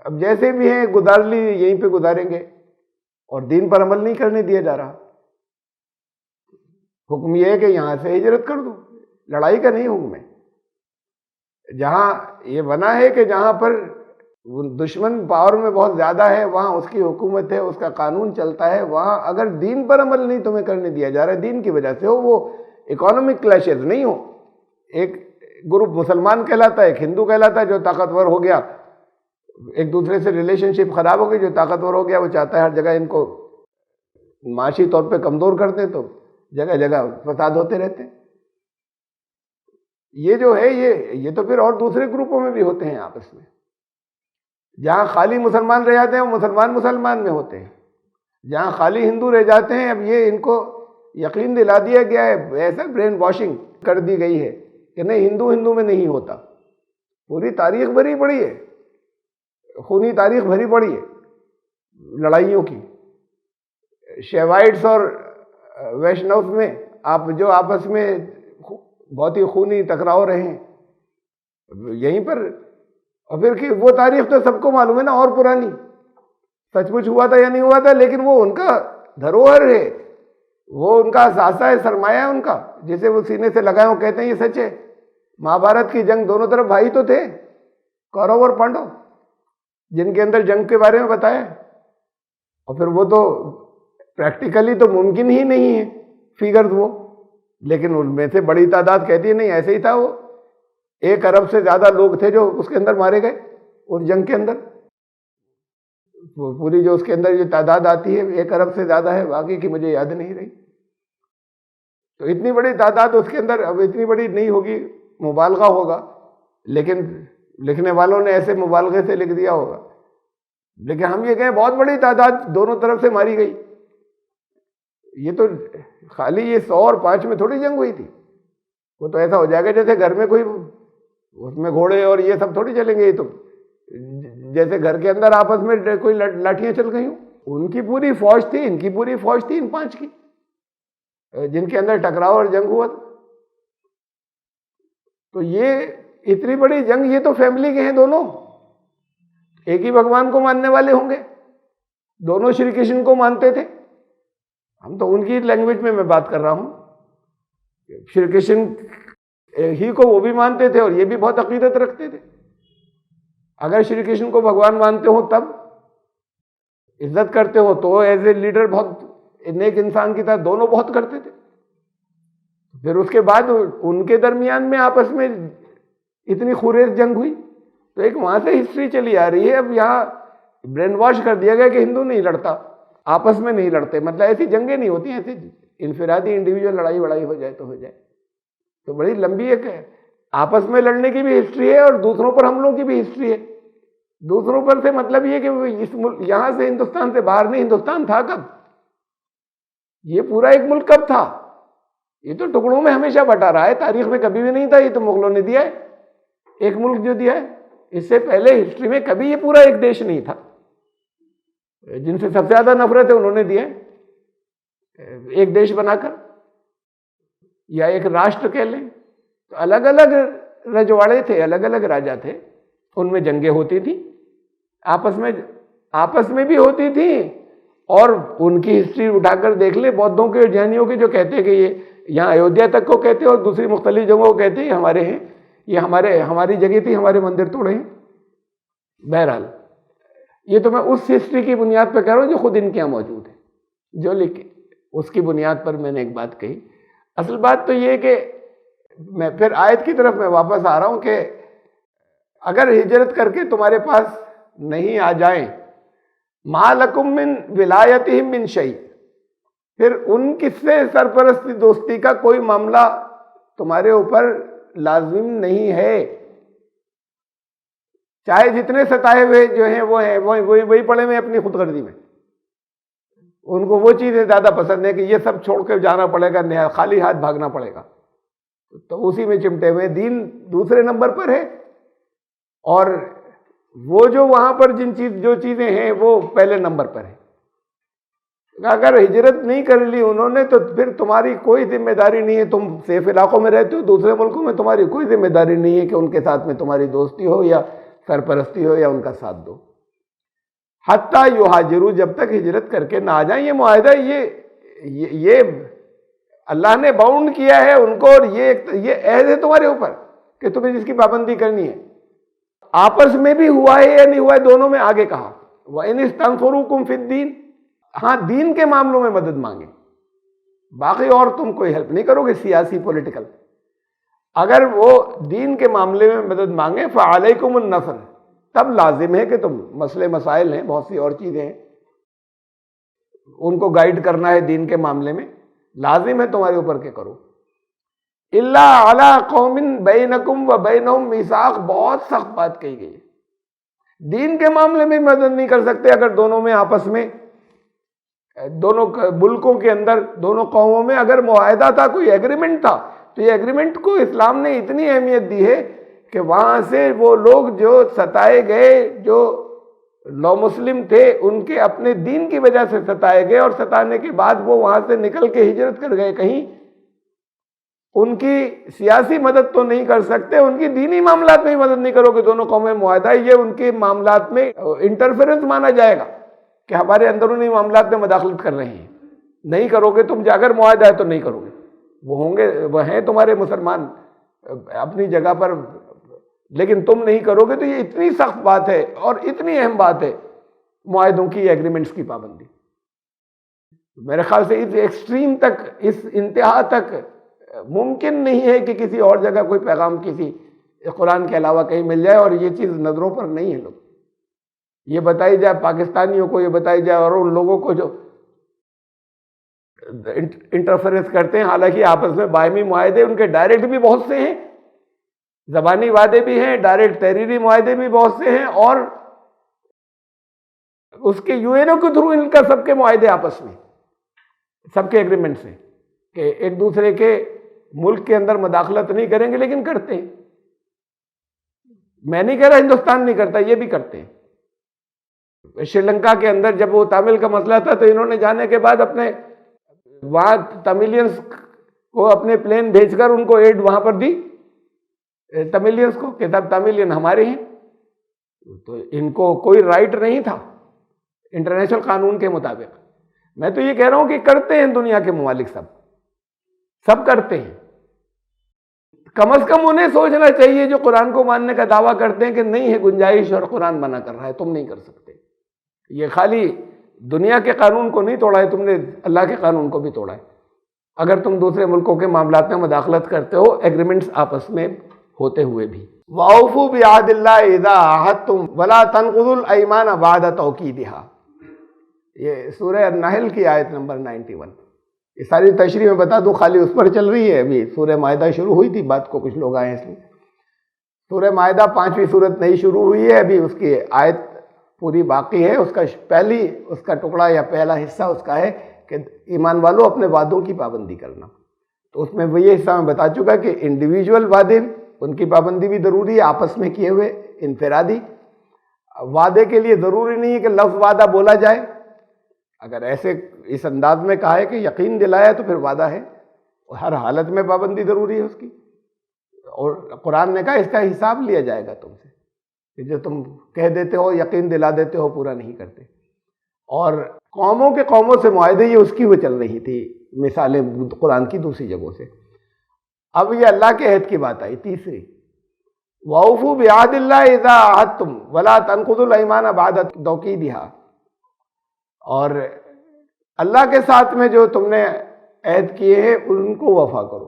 اب جیسے بھی ہیں گزار لی، یہیں پہ گزاریں گے، اور دین پر عمل نہیں کرنے دیا جا رہا۔ حکم یہ ہے کہ یہاں سے ہجرت کر دو، لڑائی کا نہیں حکم ہے۔ جہاں یہ بنا ہے کہ جہاں پر دشمن پاور میں بہت زیادہ ہے، وہاں اس کی حکومت ہے، اس کا قانون چلتا ہے، وہاں اگر دین پر عمل نہیں تمہیں کرنے دیا جا رہا ہے، دین کی وجہ سے ہو، وہ اکانومک کلیشز نہیں ہو، ایک گروپ مسلمان کہلاتا ہے، ایک ہندو کہلاتا ہے، جو طاقتور ہو گیا، ایک دوسرے سے ریلیشن شپ خراب ہو گئی، جو طاقتور ہو گیا وہ چاہتا ہے ہر جگہ ان کو معاشی طور پہ کمزور کر دیں، تو جگہ جگہ فساد ہوتے رہتے ہیں۔ یہ جو ہے یہ تو پھر اور دوسرے گروپوں میں بھی ہوتے ہیں آپس میں، جہاں خالی مسلمان رہ جاتے ہیں وہ مسلمان میں ہوتے ہیں، جہاں خالی ہندو رہ جاتے ہیں، اب یہ ان کو یقین دلا دیا گیا ہے، ایسا برین واشنگ کر دی گئی ہے کہ نہیں، ہندو میں نہیں ہوتا۔ پوری تاریخ بھری پڑی ہے، خونی تاریخ بھری پڑی ہے لڑائیوں کی، شیوائٹس اور ویشنوز میں آپ جو آپس میں بہت ہی خونی ٹکراؤ رہے ہیں یہیں پر، اور پھر کہ وہ تاریخ تو سب کو معلوم ہے نا، اور پرانی، سچ مچ ہوا تھا یا نہیں ہوا تھا، لیکن وہ ان کا دھروہر ہے، وہ ان کا اثاثہ ہے، سرمایہ ہے ان کا، جسے وہ سینے سے لگائے، وہ کہتے ہیں یہ سچ ہے۔ مہابھارت کی جنگ دونوں طرف بھائی تو تھے، کورو اور پانڈو، جن کے اندر جنگ کے بارے میں بتایا، اور پھر وہ تو پریکٹیکلی تو ممکن ہی نہیں ہے فیگرز وہ، لیکن ان میں سے بڑی تعداد کہتی ہے نہیں ایسے ہی تھا وہ، 1 ارب سے زیادہ لوگ تھے جو اس کے اندر مارے گئے اس جنگ کے اندر. پوری جو اس کے اندر جو تعداد آتی ہے 1 ارب سے زیادہ ہے، باقی کی مجھے یاد نہیں رہی. تو اتنی بڑی تعداد اس کے اندر، اب اتنی بڑی نہیں ہوگی، مبالغہ ہوگا، لیکن لکھنے والوں نے ایسے مبالغے سے لکھ دیا ہوگا. لیکن ہم یہ کہیں بہت بڑی تعداد دونوں طرف سے ماری گئی. یہ تو خالی یہ 100 اور 5 میں تھوڑی جنگ ہوئی تھی. وہ تو ایسا ہو جائے گا جیسے گھر میں کوئی، اس میں گھوڑے اور یہ سب تھوڑی چلیں گے. یہ تو جیسے گھر کے اندر آپس میں کوئی لاٹھیاں چل گئی ہوں. ان کی پوری فوج تھی، ان کی پوری فوج تھی، ان 5 کی، جن کے اندر ٹکراؤ اور جنگ ہوا تھا. تو یہ اتنی بڑی جنگ، یہ تو فیملی کے ہیں دونوں، ایک ہی بھگوان کو ماننے والے ہوں گے، دونوں شری کرشن کو مانتے تھے. ہم تو ان کی لینگویج میں بات کر رہا ہوں. شری کرشن ہی کو وہ بھی مانتے تھے اور یہ بھی بہت عقیدت رکھتے تھے. اگر شری کرشن کو بھگوان مانتے ہو تب عزت کرتے ہو تو ایز اے لیڈر بہت نیک انسان کی طرح دونوں بہت کرتے تھے. پھر اس کے بعد ان کے درمیان میں آپس میں اتنی خوریز جنگ ہوئی. تو ایک وہاں سے ہسٹری چلی آ رہی ہے. اب یہاں برین واش کر دیا گیا کہ ہندو نہیں لڑتا، آپس میں نہیں لڑتے، مطلب ایسی جنگیں نہیں ہوتی ہیں، ایسی انفرادی انڈیویجول لڑائی وڑائی ہو جائے تو ہو جائے. تو بڑی لمبی ایک آپس میں لڑنے کی بھی ہسٹری ہے اور دوسروں پر حملوں کی بھی ہسٹری ہے. دوسروں پر سے مطلب یہ کہ اس ملک، یہاں سے ہندوستان سے باہر نہیں. ہندوستان تھا کب؟ یہ پورا ایک ملک کب تھا؟ یہ تو ٹکڑوں میں ہمیشہ بٹا رہا ہے، تاریخ میں کبھی بھی نہیں تھا. یہ تو مغلوں نے دیا ہے، ایک ملک جو دیا ہے. اس سے پہلے ہسٹری میں کبھی یہ پورا ایک دیش نہیں تھا. جن سے سب سے زیادہ نفرت ہے انہوں نے دیا ایک دیش بنا کر، یا ایک راشٹر کہہ لیں. تو الگ الگ رجواڑے تھے، الگ الگ راجا تھے، ان میں جنگیں ہوتی تھیں، آپس میں بھی ہوتی تھیں. اور ان کی ہسٹری اٹھا کر دیکھ لیں، بودھوں کے اور جینیوں کے، جو کہتے ہیں کہ یہ یہاں ایودھیا تک کو کہتے ہیں اور دوسری مختلف جگہوں کو کہتے ہیں یہ ہمارے ہیں، یہ ہماری جگہ تھی، ہمارے مندر توڑے ہیں. بہرحال یہ تو میں اس ہسٹری کی بنیاد پہ کہہ رہا ہوں جو خود ان کے یہاں موجود ہے، جو لکھے اس کی بنیاد پر میں نے ایک بات کہی. اصل بات تو یہ کہ میں پھر آیت کی طرف میں واپس آ رہا ہوں کہ اگر ہجرت کر کے تمہارے پاس نہیں آ جائیں، ما لکم من ولایتہم من شیء، پھر ان کس سے سرپرستی دوستی کا کوئی معاملہ تمہارے اوپر لازم نہیں ہے. چاہے جتنے ستائے ہوئے جو ہیں وہ ہیں، وہی پڑے ہوئے اپنی خود غرضی میں. ان کو وہ چیزیں زیادہ پسند ہے کہ یہ سب چھوڑ کے جانا پڑے گا، خالی ہاتھ بھاگنا پڑے گا. تو اسی میں چمٹے ہوئے. دین دوسرے نمبر پر ہے، اور وہ جو وہاں پر جو چیزیں ہیں وہ پہلے نمبر پر ہے. اگر ہجرت نہیں کر لی انہوں نے تو پھر تمہاری کوئی ذمہ داری نہیں ہے. تم سیف علاقوں میں رہتے ہو، دوسرے ملکوں میں، تمہاری کوئی ذمہ داری نہیں ہے کہ ان کے ساتھ میں تمہاری دوستی ہو یا سرپرستی ہو یا ان کا ساتھ دو. حتیٰ یہاجروا، جب تک ہجرت کر کے نہ آ جائیں. یہ معاہدہ یہ اللہ نے باؤنڈ کیا ہے ان کو، اور یہ عہد ہے تمہارے اوپر کہ تمہیں جس کی پابندی کرنی ہے. آپس میں بھی ہوا ہے یا نہیں ہوا ہے، دونوں میں آگے کہا وَإِنِ اسْتَنْصُرُوكُمْ فِي الدِّينِ. ہاں دین کے معاملوں میں مدد مانگیں، باقی اور تم کوئی ہیلپ نہیں کرو گے سیاسی پولیٹیکل. اگر وہ دین کے معاملے میں مدد مانگیں فَعَلَيْكُمُ النَّصْرُ، تب لازم ہے کہ تم، مسئلے مسائل ہیں، بہت سی اور چیزیں ہیں، ان کو گائیڈ کرنا ہے دین کے معاملے میں، لازم ہے تمہارے اوپر کہ کرو. إِلَّا عَلَىٰ قَوْمٍ بَيْنَكُمْ وَبَيْنَهُمْ مِيثَاقٌ، بہت سخت بات کہی گئی. دین کے معاملے میں مدد نہیں کر سکتے اگر دونوں میں آپس میں، دونوں ملکوں کے اندر، دونوں قوموں میں اگر معاہدہ تھا، کوئی ایگریمنٹ تھا. تو یہ ایگریمنٹ کو اسلام نے اتنی اہمیت دی ہے کہ وہاں سے وہ لوگ جو ستائے گئے، جو نو مسلم تھے، ان کے اپنے دین کی وجہ سے ستائے گئے، اور ستانے کے بعد وہ وہاں سے نکل کے ہجرت کر گئے کہیں. ان کی سیاسی مدد تو نہیں کر سکتے، ان کی دینی معاملات میں مدد نہیں کرو گے. دونوں قومیں معاہدہ، یہ ان کے معاملات میں انٹرفیرنس مانا جائے گا کہ ہمارے اندرونی معاملات میں مداخلت کر رہے ہیں. نہیں کرو گے تم، اگر معاہدہ ہے تو نہیں کرو گے. وہ ہوں گے، وہ ہیں تمہارے مسلمان اپنی جگہ پر، لیکن تم نہیں کرو گے. تو یہ اتنی سخت بات ہے اور اتنی اہم بات ہے معاہدوں کی، ایگریمنٹس کی پابندی. میرے خیال سے اس ایکسٹریم تک، اس انتہا تک ممکن نہیں ہے کہ کسی اور جگہ کوئی پیغام کسی قرآن کے علاوہ کہیں مل جائے، اور یہ چیز نظروں پر نہیں ہے. لوگ یہ بتائی جائے پاکستانیوں کو، یہ بتائی جائے اور ان لوگوں کو جو انٹرفیرنس کرتے ہیں، حالانکہ آپس میں باہمی معاہدے ان کے ڈائریکٹ بھی بہت سے ہیں، زبانی وعدے بھی ہیں، ڈائریکٹ تحریری معاہدے بھی بہت سے ہیں، اور اس کے یو این او کے تھرو ان کا سب کے معاہدے آپس میں، سب کے ایگریمنٹس ہیں کہ ایک دوسرے کے ملک کے اندر مداخلت نہیں کریں گے، لیکن کرتے ہیں. میں نہیں کہہ رہا ہندوستان نہیں کرتا، یہ بھی کرتے ہیں. شری لنکا کے اندر جب وہ تامل کا مسئلہ تھا تو انہوں نے جانے کے بعد اپنے وہاں تاملینس کو اپنے پلین بھیج کر ان کو ایڈ وہاں پر دی، تاملینس کو، کہ تب تاملین ہمارے ہیں. تو ان کو کوئی رائٹ نہیں تھا انٹرنیشنل قانون کے مطابق. میں تو یہ کہہ رہا ہوں کہ کرتے ہیں دنیا کے ممالک، سب کرتے ہیں. کم از کم انہیں سوچنا چاہیے جو قرآن کو ماننے کا دعویٰ کرتے ہیں کہ نہیں ہے گنجائش اور قرآن منع کر رہا ہے، تم نہیں کر سکتے. یہ خالی دنیا کے قانون کو نہیں توڑا ہے، تم نے اللہ کے قانون کو بھی توڑا ہے. اگر تم دوسرے ملکوں کے معاملات میں مداخلت کرتے ہو ایگریمنٹس آپس میں ہوتے ہوئے بھی. وَأَوْفُوا بِعَهْدِ اللَّهِ إِذَا عَاهَدتُّمْ وَلَا تَنقُضُوا الْأَيْمَانَ بَعْدَ تَوْكِيدِهَا. یہ سورہ النحل کی آیت نمبر 91. یہ ساری تشریح میں بتا دوں، خالی اس پر چل رہی ہے. ابھی سورہ مائدہ شروع ہوئی تھی، بات کو کچھ لوگ آئے اس لیے. سورہ مائدہ 5ویں سورت نہیں شروع ہوئی ہے ابھی، اس کی آیت پوری باقی ہے. اس کا ٹکڑا یا پہلا حصہ اس کا ہے کہ ایمان والوں اپنے وعدوں کی پابندی کرنا. تو اس میں وہ یہ حصہ میں بتا چکا کہ انڈیویجول وعدے ان کی پابندی بھی ضروری ہے، آپس میں کیے ہوئے انفرادی وعدے کے لیے ضروری نہیں ہے کہ لفظ وعدہ بولا جائے. اگر ایسے اس انداز میں کہا ہے کہ یقین دلایا تو پھر وعدہ ہے، ہر حالت میں پابندی ضروری ہے اس کی. اور قرآن نے کہا اس کا حساب لیا جائے گا تم سے، کہ جو تم کہہ دیتے ہو، یقین دلا دیتے ہو، پورا نہیں کرتے. اور قوموں سے معاہدے، یہ اس کی وہ چل رہی تھی مثالیں قرآن کی دوسری جگہوں سے. اب یہ اللہ کے عہد کی بات آئی تیسری. وَأَوْفُوا بِعَهْدِ اللَّهِ إِذَا عَاهَدتُّمْ وَلَا تَنقُضُوا الْأَيْمَانَ بَعْدَ تَوْكِيدِهَا. اور اللہ کے ساتھ میں جو تم نے عہد کیے ہیں ان کو وفا کرو.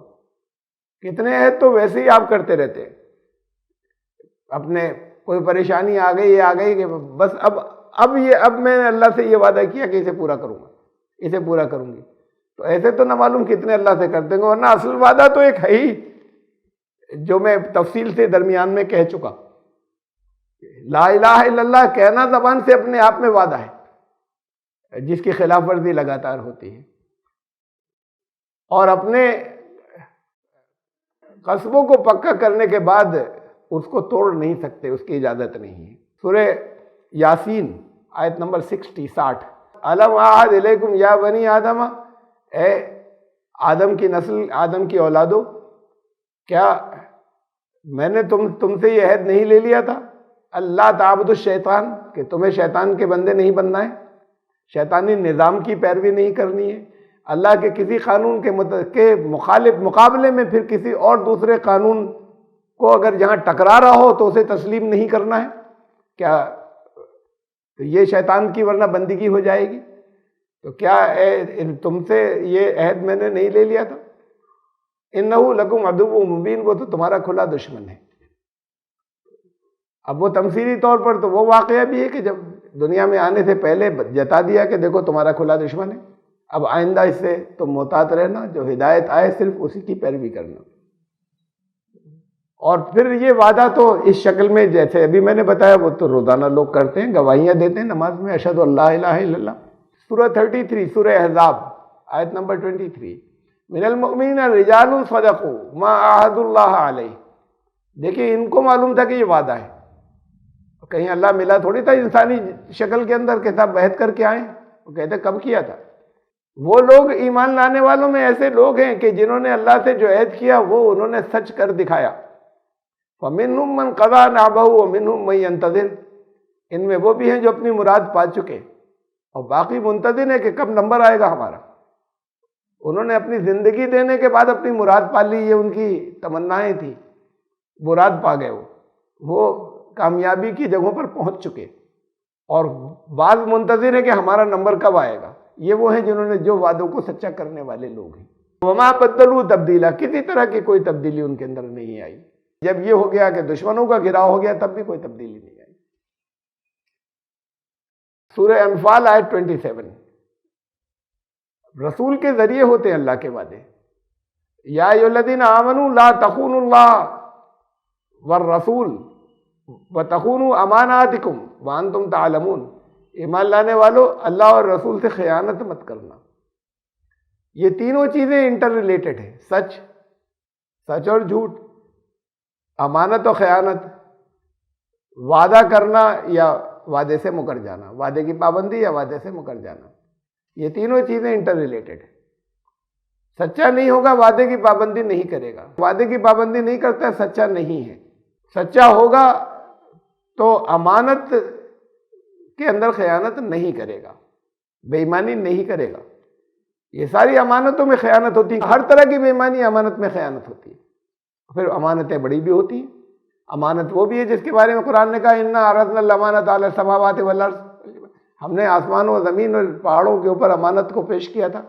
کتنے عہد تو ویسے ہی آپ کرتے رہتے ہیں، اپنے کوئی پریشانی آ گئی، یہ آ گئی کہ بس اب میں نے اللہ سے یہ وعدہ کیا کہ اسے پورا کروں گا، اسے پورا کروں گی. تو ایسے تو نہ معلوم کتنے اللہ سے کرتے ہیں، ورنہ اصل وعدہ تو ایک ہے ہی جو میں تفصیل سے درمیان میں کہہ چکا. لا الہ الا اللہ کہنا زبان سے اپنے آپ میں وعدہ ہے، جس کی خلاف ورزی لگاتار ہوتی ہے. اور اپنے قصبوں کو پکا کرنے کے بعد اس کو توڑ نہیں سکتے، اس کی اجازت نہیں ہے. سورہ یاسین آیت نمبر 60. الم اعہد الیکم یا بنی آدم، اے آدم کی نسل، آدم کی اولادو، کیا میں نے تم سے یہ عہد نہیں لے لیا تھا؟ اللہ تعبدوا الشیطان، کہ تمہیں شیطان کے بندے نہیں بننا ہے، شیطانی نظام کی پیروی نہیں کرنی ہے، اللہ کے کسی قانون کے مخالف مقابلے میں پھر کسی اور دوسرے قانون کو اگر جہاں ٹکرا رہا ہو تو اسے تسلیم نہیں کرنا ہے. کیا یہ شیطان کی ورنہ بندگی ہو جائے گی؟ تو کیا تم سے یہ عہد میں نے نہیں لے لیا تھا؟ انہ لکم عدو مبین، وہ تو تمہارا کھلا دشمن ہے. اب وہ تمثیلی طور پر تو وہ واقعہ بھی ہے کہ جب دنیا میں آنے سے پہلے جتا دیا کہ دیکھو تمہارا کھلا دشمن ہے، اب آئندہ اس سے تم محتاط رہنا، جو ہدایت آئے صرف اسی کی پیروی کرنا. اور پھر یہ وعدہ تو اس شکل میں جیسے ابھی میں نے بتایا وہ تو روزانہ لوگ کرتے ہیں، گواہیاں دیتے ہیں نماز میں، اشہد ان لا الہ الا اللہ. سورہ 33 سورہ احزاب آیت نمبر 23. من المؤمنین رجال صدقوا ما عاہدوا اللہ علیہ. دیکھیے ان کو معلوم تھا کہ یہ وعدہ ہے، کہیں اللہ ملا تھوڑی تھا انسانی شکل کے اندر کہ صاحب عہد کر کے آئیں. وہ کہتے کب کیا تھا. وہ لوگ ایمان لانے والوں میں ایسے لوگ ہیں کہ جنہوں نے اللہ سے جو عہد کیا وہ انہوں نے سچ کر دکھایا. فَمِنْهُمْ مَنْ قَضَىٰ نَحْبَهُ وَمِنْهُمْ مَنْ يَنْتَظِرُ. ان میں وہ بھی ہیں جو اپنی مراد پا چکے اور باقی منتظر ہیں کہ کب نمبر آئے گا ہمارا. انہوں نے اپنی زندگی دینے کے بعد اپنی مراد پا لی، یہ ان کی تمنائیں تھیں، مراد پا گئے، وہ کامیابی کی جگہوں پر پہنچ چکے. اور بعض منتظر ہیں کہ ہمارا نمبر کب آئے گا. یہ وہ ہیں جنہوں نے جو وعدوں کو سچا کرنے والے لوگ ہیں. وما بدلوا تبدیلا، کسی طرح کی کوئی تبدیلی ان کے اندر نہیں آئی. جب یہ ہو گیا کہ دشمنوں کا گھراؤ ہو گیا تب بھی کوئی تبدیلی نہیں آئی۔ سورہ انفال آیت 27، رسول کے ذریعے ہوتے ہیں اللہ کے وعدے۔ یا ایھا الذین آمنوا لا تخونوا اللہ والرسول وتخونوا اماناتکم وانتم تعلمون، ایمان لانے والو اللہ اور رسول سے خیانت مت کرنا۔ یہ تینوں چیزیں انٹر ریلیٹڈ ہیں، سچ اور جھوٹ، امانت و خیانت، وعدہ کرنا یا وعدے سے مکر جانا، وعدے کی پابندی یا وعدے سے مکر جانا، یہ تینوں چیزیں انٹر ریلیٹڈ ہیں۔ سچا نہیں ہوگا وعدے کی پابندی نہیں کرے گا، وعدے کی پابندی نہیں کرتا ہے سچا نہیں ہے۔ سچا ہوگا تو امانت کے اندر خیانت نہیں کرے گا، بے ایمانی نہیں کرے گا۔ یہ ساری امانتوں میں خیانت ہوتی ہے، ہر طرح کی بے ایمانی امانت میں خیانت ہوتی ہے۔ پھر امانتیں بڑی بھی ہوتی ہیں، امانت وہ بھی ہے جس کے بارے میں قرآن نے کہا انا عرضنا الامانۃ علی السماوات والارض، ہم نے آسمانوں و زمین اور پہاڑوں کے اوپر امانت کو پیش کیا تھا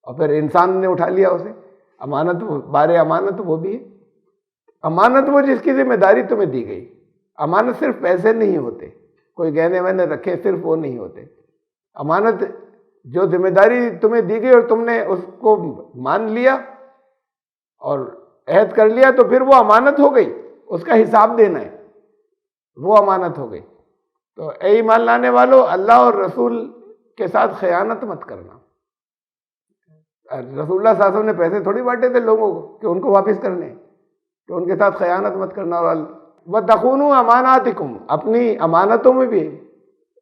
اور پھر انسان نے اٹھا لیا اسے۔ امانت بار امانت وہ بھی ہے، امانت وہ جس کی ذمہ داری تمہیں دی گئی۔ امانت صرف پیسے نہیں ہوتے، کوئی گہنے وہنے رکھے صرف وہ نہیں ہوتے۔ امانت جو ذمہ داری تمہیں دی گئی اور تم نے اس کو مان لیا اور عہد کر لیا تو پھر وہ امانت ہو گئی، اس کا حساب دینا ہے، وہ امانت ہو گئی۔ تو اے ایمان لانے والو، اللہ اور رسول کے ساتھ خیانت مت کرنا۔ رسول اللہ صلی اللہ علیہ وسلم نے پیسے تھوڑی بانٹے تھے لوگوں کو کہ ان کو واپس کرنے، کہ ان کے ساتھ خیانت مت کرنا۔ اور وَتَخُونُوا أَمَانَاتِكُمْ، اپنی امانتوں میں بھی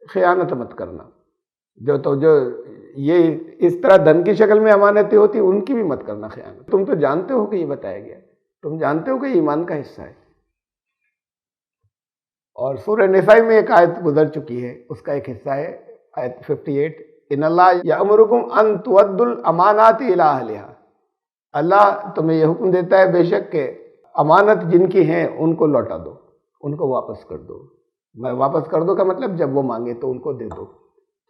خیانت مت کرنا۔ جو یہ اس طرح دھن کی شکل میں امانتیں ہوتی ان کی بھی مت کرنا خیانت۔ تم تو جانتے ہو کہ یہ بتایا گیا، تم جانتے ہو کہ یہ ایمان کا حصہ ہے۔ اور سورہ نساء میں ایک آیت گزر چکی ہے، اس کا ایک حصہ ہے آیت 58، ان اللہ یأمرکم ان تؤدوا الامانات الی اہلہا، اللہ تمہیں یہ حکم دیتا ہے بے شک کہ امانت جن کی ہیں ان کو لوٹا دو، ان کو واپس کر دو۔ میں واپس کر دو کا مطلب جب وہ مانگے تو ان کو دے دو،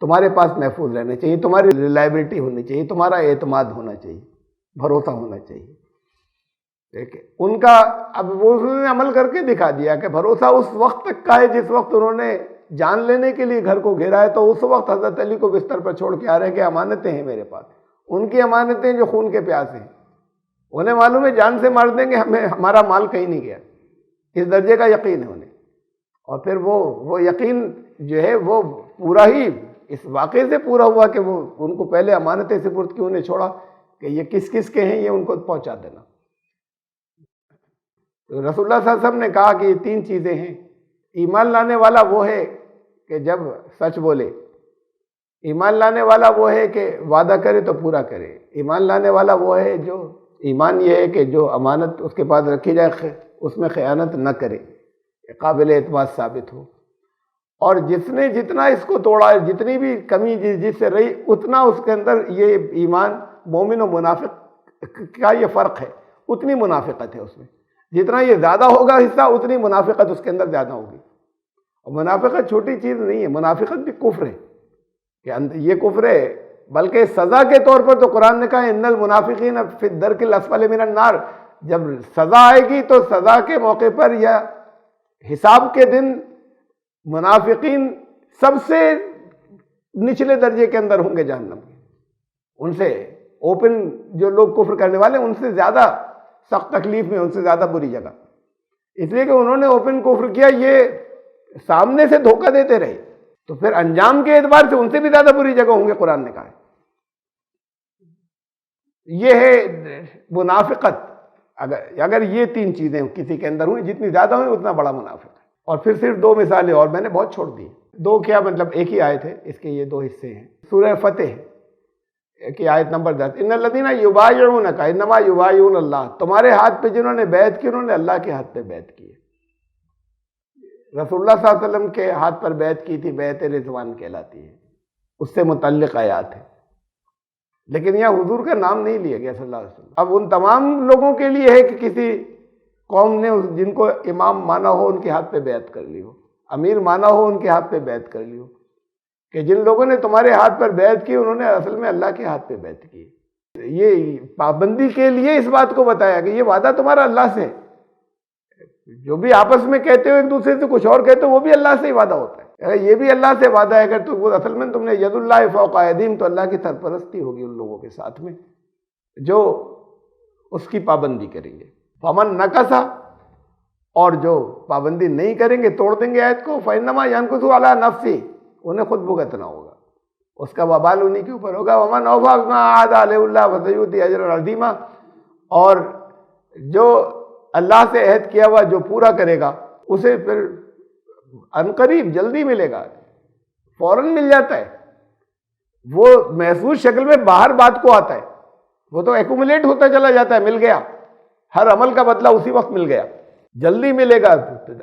تمہارے پاس محفوظ رہنے چاہیے، تمہاری ریلائبلٹی ہونی چاہیے، تمہارا اعتماد ہونا چاہیے، بھروسہ ہونا چاہیے۔ ٹھیک ہے، ان کا اب وہ انہوں نے عمل کر کے دکھا دیا کہ بھروسہ اس وقت تک کا ہے جس وقت انہوں نے جان لینے کے لیے گھر کو گھیرا ہے، تو اس وقت حضرت علی کو بستر پر چھوڑ کے آ رہے ہیں کہ امانتیں ہیں میرے پاس، ان کی امانتیں جو خون کے پیاسے ہیں، انہیں معلوم ہے جان سے مار دیں گے، ہمارا مال کہیں نہیں گیا، اس درجے کا یقین ہے انہیں۔ اور پھر وہ یقین جو ہے وہ پورا ہی اس واقعے سے پورا ہوا کہ وہ ان کو پہلے امانتیں سپرد کی، انہیں چھوڑا کہ یہ کس کس کے ہیں، یہ ان کو پہنچا دینا۔ تو رسول اللہ صلی اللہ علیہ وسلم نے کہا کہ یہ تین چیزیں ہیں۔ ایمان لانے والا وہ ہے کہ جب سچ بولے، ایمان لانے والا وہ ہے کہ وعدہ کرے تو پورا کرے، ایمان لانے والا وہ ہے جو ایمان یہ ہے کہ جو امانت اس کے پاس رکھی جائے اس میں خیانت نہ کرے، قابل اعتماد ثابت ہو۔ اور جس نے جتنا اس کو توڑا ہے، جتنی بھی کمی جس سے رہی، اتنا اس کے اندر یہ ایمان مومن و منافق کا یہ فرق ہے، اتنی منافقت ہے اس میں۔ جتنا یہ زیادہ ہوگا حصہ، اتنی منافقت اس کے اندر زیادہ ہوگی۔ اور منافقت چھوٹی چیز نہیں ہے، منافقت بھی کفر ہے، کہ یہ کفر ہے، بلکہ سزا کے طور پر تو قرآن نے کہا ان المنافقین فی الدرک الاسفل من النار، جب سزا آئے گی تو سزا کے موقع پر یا حساب کے دن منافقین سب سے نچلے درجے کے اندر ہوں گے جہنم کے، ان سے اوپن جو لوگ کفر کرنے والے ان سے زیادہ سخت تکلیف میں، ان سے زیادہ بری جگہ، اس لیے کہ انہوں نے اوپن کفر کیا، یہ سامنے سے دھوکہ دیتے رہے، تو پھر انجام کے اعتبار سے ان سے بھی زیادہ بری جگہ ہوں گے، قرآن نے کہا ہے۔ یہ ہے منافقت، اگر یہ تین چیزیں کسی کے اندر ہوئیں، جتنی زیادہ ہوئیں اتنا بڑا منافق ہے۔ اور پھر صرف دو مثالیں اور میں نے بہت چھوڑ دی، دو کیا مطلب ایک ہی آیت ہے، اس کے یہ دو حصے ہیں۔ سورہ فتح کی آیت نمبر 10، ان الذین یبایعونک انما یبایعون اللہ، تمہارے ہاتھ پہ جنہوں نے بیعت کی انہوں نے اللہ کے ہاتھ پہ بیعت کی ہے۔ رسول اللہ صلی اللہ علیہ وسلم کے ہاتھ پر بیعت کی تھی، بیعت رضوان کہلاتی ہے، اس سے متعلق آیات ہے، لیکن یہاں حضور کا نام نہیں لیا گیا صلی اللہ علیہ وسلم۔ اب ان تمام لوگوں کے لیے ہے کہ کسی قوم نے جن کو امام مانا ہو ان کے ہاتھ پہ بیعت کر لی ہو، امیر مانا ہو ان کے ہاتھ پہ بیعت کر لی ہو، کہ جن لوگوں نے تمہارے ہاتھ پر بیعت کی انہوں نے اصل میں اللہ کے ہاتھ پہ بیعت کی۔ یہ پابندی کے لیے اس بات کو بتایا کہ یہ وعدہ تمہارا اللہ سے ہے، جو بھی آپس میں کہتے ہو ایک دوسرے سے کچھ اور کہتے ہو وہ بھی اللہ سے ہی وعدہ ہوتا ہے. اگر یہ بھی اللہ سے وعدہ ہے اگر تو وہ اصل میں تم نے ید اللہ فوق ایدیہم تو اللہ کی سرپرستی ہوگی ان لوگوں کے ساتھ میں جو اس کی پابندی کریں گے. فمن نکثا اور جو پابندی نہیں کریں گے توڑ دیں گے آیت کو فإنما ينكث على نفسه انہیں خود بھگتنا ہوگا اس کا وبال انہی کے اوپر ہوگا. ومن اوفى بما عهد عليه الله فسيؤتيه اجرا عظيما اور جو اللہ سے عہد کیا ہوا جو پورا کرے گا اسے پھر عنقریب جلدی ملے گا فوراً مل جاتا ہے. وہ محسوس شکل میں باہر بات کو آتا ہے وہ تو ایکومولیٹ ہوتا چلا جاتا ہے. مل گیا ہر عمل کا بدلہ اسی وقت مل گیا جلدی ملے گا.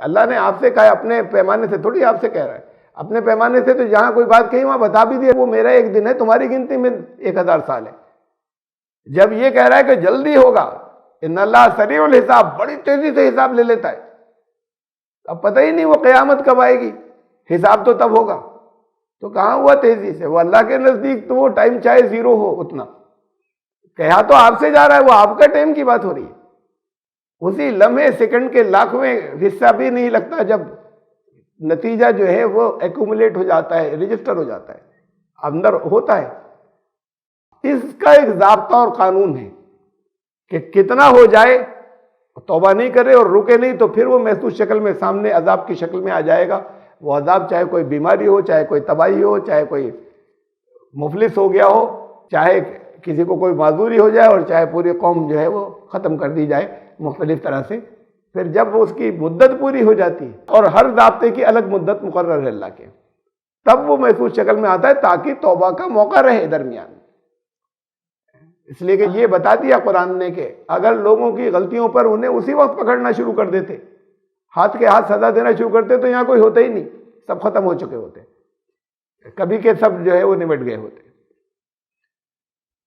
اللہ نے آپ سے کہا اپنے پیمانے سے تھوڑی آپ سے کہہ رہا ہے اپنے پیمانے سے تو جہاں کوئی بات کہی وہاں بتا بھی دیا وہ میرا ایک دن ہے تمہاری گنتی میں 1000 سال ہے. جب یہ کہہ رہا ہے کہ جلدی ہوگا ان اللہ سریع الحساب بڑی تیزی سے حساب لے لیتا ہے. اب پتہ ہی نہیں وہ قیامت کب آئے گی حساب تو تب ہوگا تو کہاں ہوا تیزی سے. وہ اللہ کے نزدیک تو وہ ٹائم چاہے زیرو ہو اتنا کہا تو آپ سے جا رہا ہے وہ آپ کا ٹائم کی بات ہو رہی ہے. اسی لمحے سیکنڈ کے لاکھویں حصہ بھی نہیں لگتا جب نتیجہ جو ہے وہ ایکومولیٹ ہو جاتا ہے رجسٹر ہو جاتا ہے اندر ہوتا ہے. اس کا ایک ضابطہ اور قانون ہے کہ کتنا ہو جائے توبہ نہیں کرے اور رکے نہیں تو پھر وہ محسوس شکل میں سامنے عذاب کی شکل میں آ جائے گا. وہ عذاب چاہے کوئی بیماری ہو چاہے کوئی تباہی ہو چاہے کوئی مفلس ہو گیا ہو چاہے کسی کو کوئی معذوری ہو جائے اور چاہے پوری قوم جو ہے وہ ختم کر دی جائے مختلف طرح سے. پھر جب وہ اس کی مدت پوری ہو جاتی ہے اور ہر ضابطے کی الگ مدت مقرر ہے اللہ کے تب وہ محسوس شکل میں آتا ہے تاکہ توبہ کا موقع رہے درمیان. اس لیے کہ یہ بتا دیا قرآن نے کہ اگر لوگوں کی غلطیوں پر انہیں اسی وقت پکڑنا شروع کر دیتے ہاتھ کے ہاتھ سزا دینا شروع کرتے تو یہاں کوئی ہوتا ہی نہیں سب ختم ہو چکے ہوتے کبھی کے سب جو ہے وہ نمٹ گئے ہوتے.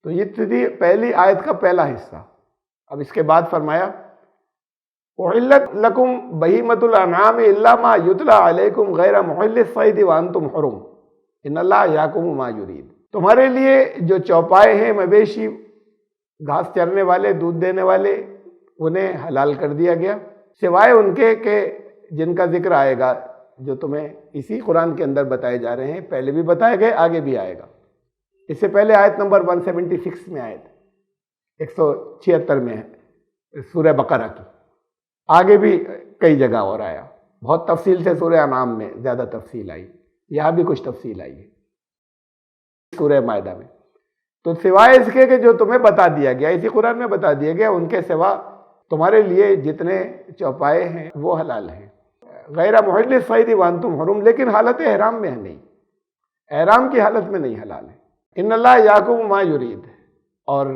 تو یہ تھی پہلی آیت کا پہلا حصہ. اب اس کے بعد فرمایا احلت لکم بہیمۃ الانعام الا ما یتلی علیکم غیر محل الصید وانتم حرم ان اللہ یحکم ما یرید. تمہارے لیے جو چوپائے ہیں مویشی گھاس چرنے والے دودھ دینے والے انہیں حلال کر دیا گیا سوائے ان کے کہ جن کا ذکر آئے گا جو تمہیں اسی قرآن کے اندر بتائے جا رہے ہیں. پہلے بھی بتائے گئے آگے بھی آئے گا. اس سے پہلے آیت نمبر 176 میں آیت 176 میں ہے سورہ بقرہ کی. آگے بھی کئی جگہ اور آیا بہت تفصیل سے. سورہ انعام میں زیادہ تفصیل آئی یہاں بھی کچھ تفصیل آئی ہے سورہ مائدہ میں. تو سوائے اس کے کہ جو تمہیں بتا دیا گیا اسی قرآن میں بتا دیا گیا ان کے سوا تمہارے لیے جتنے چوپائے ہیں وہ حلال ہیں غیر محل الصید وانتم حرم لیکن حالت احرام میں ہے نہیں احرام کی حالت میں نہیں حلال ہے. ان اللہ یحکم ما یرید اور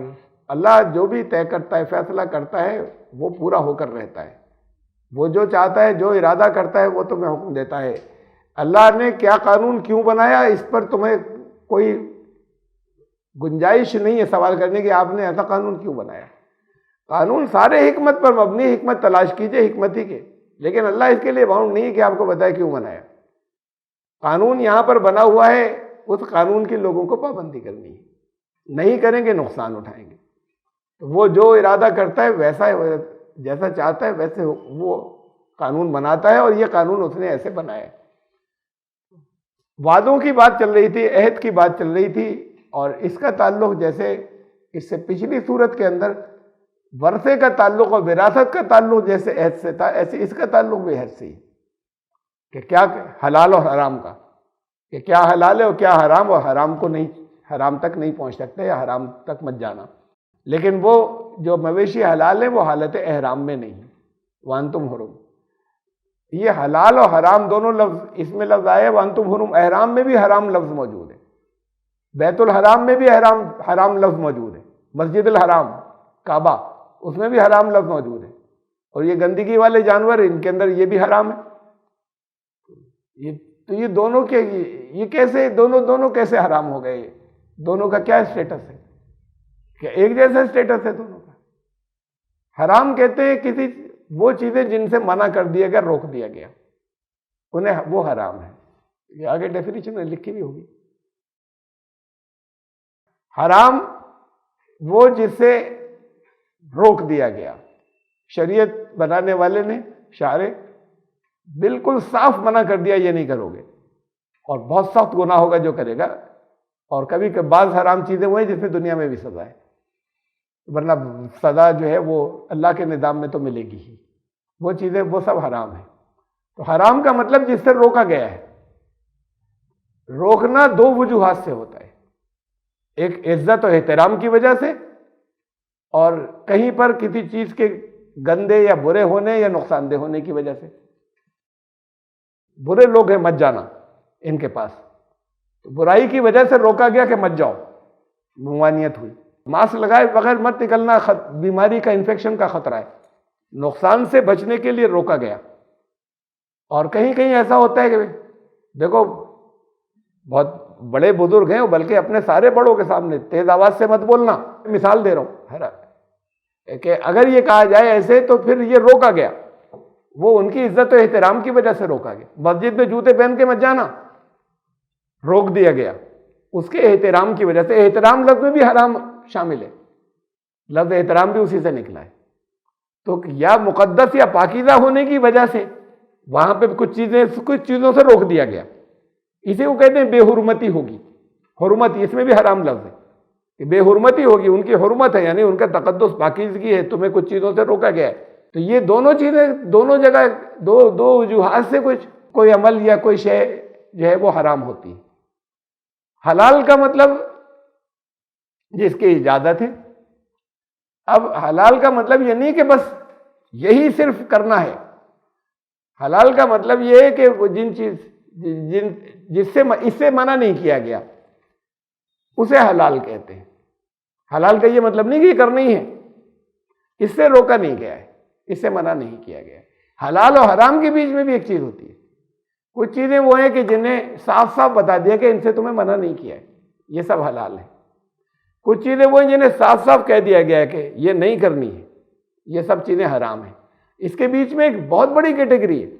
اللہ جو بھی طے کرتا ہے فیصلہ کرتا ہے وہ پورا ہو کر رہتا ہے. وہ جو چاہتا ہے جو ارادہ کرتا ہے وہ تمہیں حکم دیتا ہے. اللہ نے کیا قانون کیوں بنایا اس پر تمہیں کوئی گنجائش نہیں ہے سوال کرنے کی آپ نے ایسا قانون کیوں بنایا. قانون سارے حکمت پر مبنی حکمت تلاش کیجئے حکمت ہی کے لیکن اللہ اس کے لیے باؤنڈ نہیں ہے کہ آپ کو بتائے کیوں بنایا. قانون یہاں پر بنا ہوا ہے اس قانون کی لوگوں کو پابندی کرنی ہے نہیں کریں گے نقصان اٹھائیں گے. وہ جو ارادہ کرتا ہے ویسا جیسا چاہتا ہے ویسے وہ قانون بناتا ہے اور یہ قانون اس نے ایسے بنایا ہے. وعدوں کی بات چل رہی تھی عہد کی بات چل رہی تھی اور اس کا تعلق جیسے اس سے پچھلی صورت کے اندر ورثے کا تعلق اور وراثت کا تعلق جیسے عہد سے تھا ایسے اس کا تعلق بھی عہد سے ہی کہ کیا حلال اور حرام کا کہ کیا حلال ہے اور کیا حرام اور حرام کو نہیں حرام تک نہیں پہنچ سکتے یا حرام تک مت جانا. لیکن وہ جو مویشی حلال ہے وہ حالت احرام میں نہیں وانتم حرم. یہ حلال اور حرام دونوں لفظ اس میں لفظ آئے وانتم حرم. احرام میں بھی حرام لفظ موجود ہے بیت الحرام میں بھی حرام لفظ موجود ہے مسجد الحرام کعبہ اس میں بھی حرام لفظ موجود ہے اور یہ گندگی والے جانور ان کے اندر یہ بھی حرام ہے. تو یہ دونوں کے یہ کیسے دونوں کیسے حرام ہو گئے دونوں کا کیا اسٹیٹس ہے کہ ایک جیسا اسٹیٹس ہے دونوں کا. حرام کہتے ہیں کسی وہ چیزیں جن سے منع کر دیا گیا روک دیا گیا انہیں وہ حرام ہے. یہ آگے ڈیفینیشن میں لکھی بھی ہوگی. حرام وہ جس سے روک دیا گیا شریعت بنانے والے نے شارع بالکل صاف منع کر دیا یہ نہیں کرو گے، اور بہت سخت گناہ ہوگا جو کرے گا، اور کبھی کہ بعض حرام چیزیں وہ ہیں جس میں دنیا میں بھی سزا ہے، ورنہ سزا جو ہے وہ اللہ کے نظام میں تو ملے گی ہی، وہ چیزیں وہ سب حرام ہیں۔ تو حرام کا مطلب جس سے روکا گیا ہے، روکنا دو وجوہات سے ہوتا ہے، ایک عزت و احترام کی وجہ سے، اور کہیں پر کسی چیز کے گندے یا برے ہونے یا نقصان دہ ہونے کی وجہ سے۔ برے لوگ ہیں مت جانا ان کے پاس، تو برائی کی وجہ سے روکا گیا کہ مت جاؤ، ممانعت ہوئی۔ ماسک لگائے بغیر مت نکلنا، بیماری کا انفیکشن کا خطرہ ہے، نقصان سے بچنے کے لیے روکا گیا۔ اور کہیں کہیں ایسا ہوتا ہے کہ دیکھو بہت بڑے بزرگ ہیں، بلکہ اپنے سارے بڑوں کے سامنے تیز آواز سے مت بولنا، مثال دے رہا ہوں کہ اگر یہ کہا جائے ایسے تو پھر یہ روکا گیا، وہ ان کی عزت و احترام کی وجہ سے روکا گیا۔ مسجد میں جوتے پہن کے مت جانا، روک دیا گیا اس کے احترام کی وجہ سے۔ احترام لفظ میں بھی حرام شامل ہے، لفظ احترام بھی اسی سے نکلا ہے۔ تو یا مقدس یا پاکیزہ ہونے کی وجہ سے وہاں پہ کچھ چیزوں سے روک دیا گیا، اسی کو کہتے ہیں بے حرمتی ہوگی۔ حرمت اس میں بھی حرام لفظ ہے کہ بے حرمتی ہوگی، ان کی حرمت ہے یعنی ان کا تقدس پاکیزگی ہے، تمہیں کچھ چیزوں سے روکا گیا ہے۔ تو یہ دونوں چیزیں دونوں جگہ دو وجوہات سے کوئی عمل یا کوئی شے جو ہے وہ حرام ہوتی ہے۔ حلال کا مطلب جس کی اجازت ہے۔ اب حلال کا مطلب یہ نہیں کہ بس یہی صرف کرنا ہے، حلال کا مطلب یہ ہے کہ وہ جس سے اس سے منع نہیں کیا گیا اسے حلال کہتے ہیں۔ حلال کا یہ مطلب نہیں کہ یہ کرنا ہی ہے، اس سے روکا نہیں گیا ہے، اس سے منع نہیں کیا گیا ہے۔ حلال اور حرام کے بیچ میں بھی ایک چیز ہوتی ہے، کچھ چیزیں وہ ہیں کہ جنہیں صاف صاف بتا دیا کہ ان سے تمہیں منع نہیں کیا ہے، یہ سب حلال ہے۔ کچھ چیزیں وہ ہیں جنہیں صاف صاف کہہ دیا گیا ہے کہ یہ نہیں کرنی ہے، یہ سب چیزیں حرام ہیں۔ اس کے بیچ میں ایک بہت بڑی کیٹیگری ہے،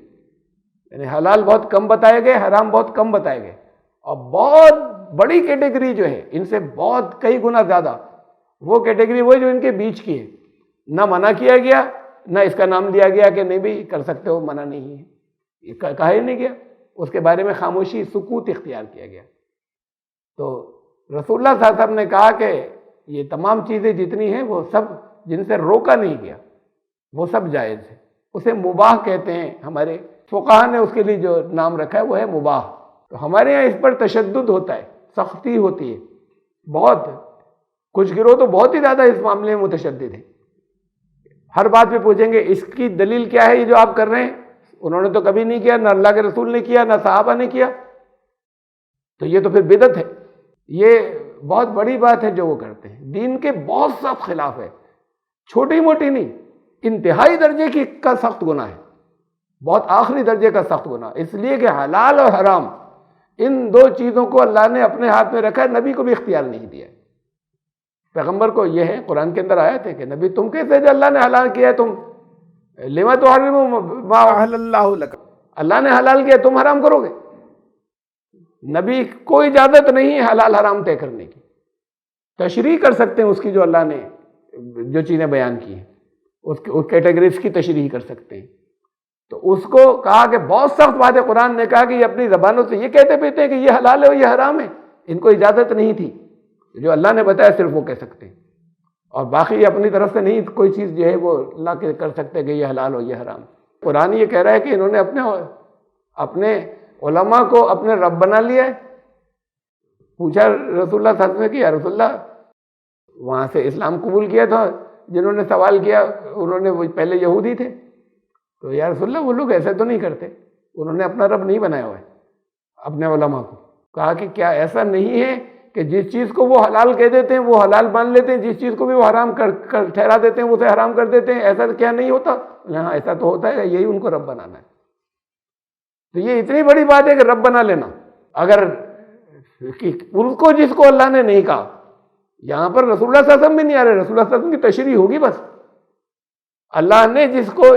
یعنی حلال بہت کم بتائے گئے، حرام بہت کم بتائے گئے، اور بہت بڑی کیٹیگری جو ہے ان سے بہت کئی گنا زیادہ وہ کیٹیگری وہ جو ان کے بیچ کی ہے، نہ منع کیا گیا نہ اس کا نام لیا گیا کہ نہیں بھی کر سکتے ہو، منع نہیں ہے، یہ کہا ہی نہیں گیا، اس کے بارے میں خاموشی سکوت اختیار کیا گیا۔ تو رسول اللہ صلی اللہ علیہ وسلم نے کہا کہ یہ تمام چیزیں جتنی ہیں وہ سب جن سے روکا نہیں گیا وہ سب جائز ہے، اسے مباح کہتے ہیں۔ ہمارے فقہا نے اس کے لیے جو نام رکھا ہے وہ ہے مباح۔ تو ہمارے یہاں اس پر تشدد ہوتا ہے، سختی ہوتی ہے بہت، کچھ گروہ تو بہت ہی زیادہ اس معاملے میں متشدد ہیں، ہر بات پہ پوچھیں گے اس کی دلیل کیا ہے، یہ جو آپ کر رہے ہیں انہوں نے تو کبھی نہیں کیا، نہ اللہ کے رسول نے کیا، نہ صحابہ نے کیا، تو یہ تو پھر بدعت ہے۔ یہ بہت بڑی بات ہے جو وہ کرتے ہیں، دین کے بہت سخت خلاف ہے، چھوٹی موٹی نہیں، انتہائی درجے کا سخت گناہ ہے، بہت آخری درجے کا سخت گناہ، اس لیے کہ حلال اور حرام ان دو چیزوں کو اللہ نے اپنے ہاتھ میں رکھا ہے، نبی کو بھی اختیار نہیں دیا ہے۔ پیغمبر کو یہ ہے، قرآن کے اندر آیت ہے کہ نبی تم کیسے جو اللہ نے حلال کیا ہے تم لما تحرم ما احل اللہ لک، اللہ نے حلال کیا تم حرام کرو گے؟ نبی کو اجازت نہیں ہے حلال حرام طے کرنے کی، تشریح کر سکتے ہیں اس کی جو اللہ نے جو چیزیں بیان کی ہیں اس کیٹیگریز کی تشریح کر سکتے ہیں۔ تو اس کو کہا کہ بہت سخت بات ہے، قرآن نے کہا کہ یہ اپنی زبانوں سے یہ کہتے پیتے ہیں کہ یہ حلال ہے اور یہ حرام ہے، ان کو اجازت نہیں تھی، جو اللہ نے بتایا صرف وہ کہہ سکتے ہیں، اور باقی اپنی طرف سے نہیں کوئی چیز جو ہے وہ اللہ کے کر سکتے کہ یہ حلال ہو یہ حرام۔ قرآن یہ کہہ رہا ہے کہ انہوں نے اپنے علماء کو اپنے رب بنا لیا ہے۔ پوچھا رسول اللہ صلی اللہ علیہ وسلم کہ یا رسول اللہ، وہاں سے اسلام قبول کیا تھا جنہوں نے سوال کیا، انہوں نے وہ پہلے یہودی تھے، تو یا رسول اللہ وہ لوگ ایسے تو نہیں کرتے، انہوں نے اپنا رب نہیں بنایا ہوا ہے اپنے علماء کو۔ کہا کہ کیا ایسا نہیں ہے کہ جس چیز کو وہ حلال کہہ دیتے ہیں وہ حلال مان لیتے ہیں، جس چیز کو بھی وہ حرام ٹھہرا دیتے ہیں وہ اسے حرام کر دیتے ہیں، ایسا کیا نہیں ہوتا؟ ہاں ایسا تو ہوتا ہے، یہی ان کو رب بنانا ہے۔ تو یہ اتنی بڑی بات ہے کہ رب بنا لینا، اگر ان کو جس کو اللہ نے نہیں کہا، یہاں پر رسول اللہ صلی اللہ علیہ وسلم بھی نہیں آ رہے، رسول اللہ صلی اللہ علیہ وسلم کی تشریح ہوگی بس۔ اللہ نے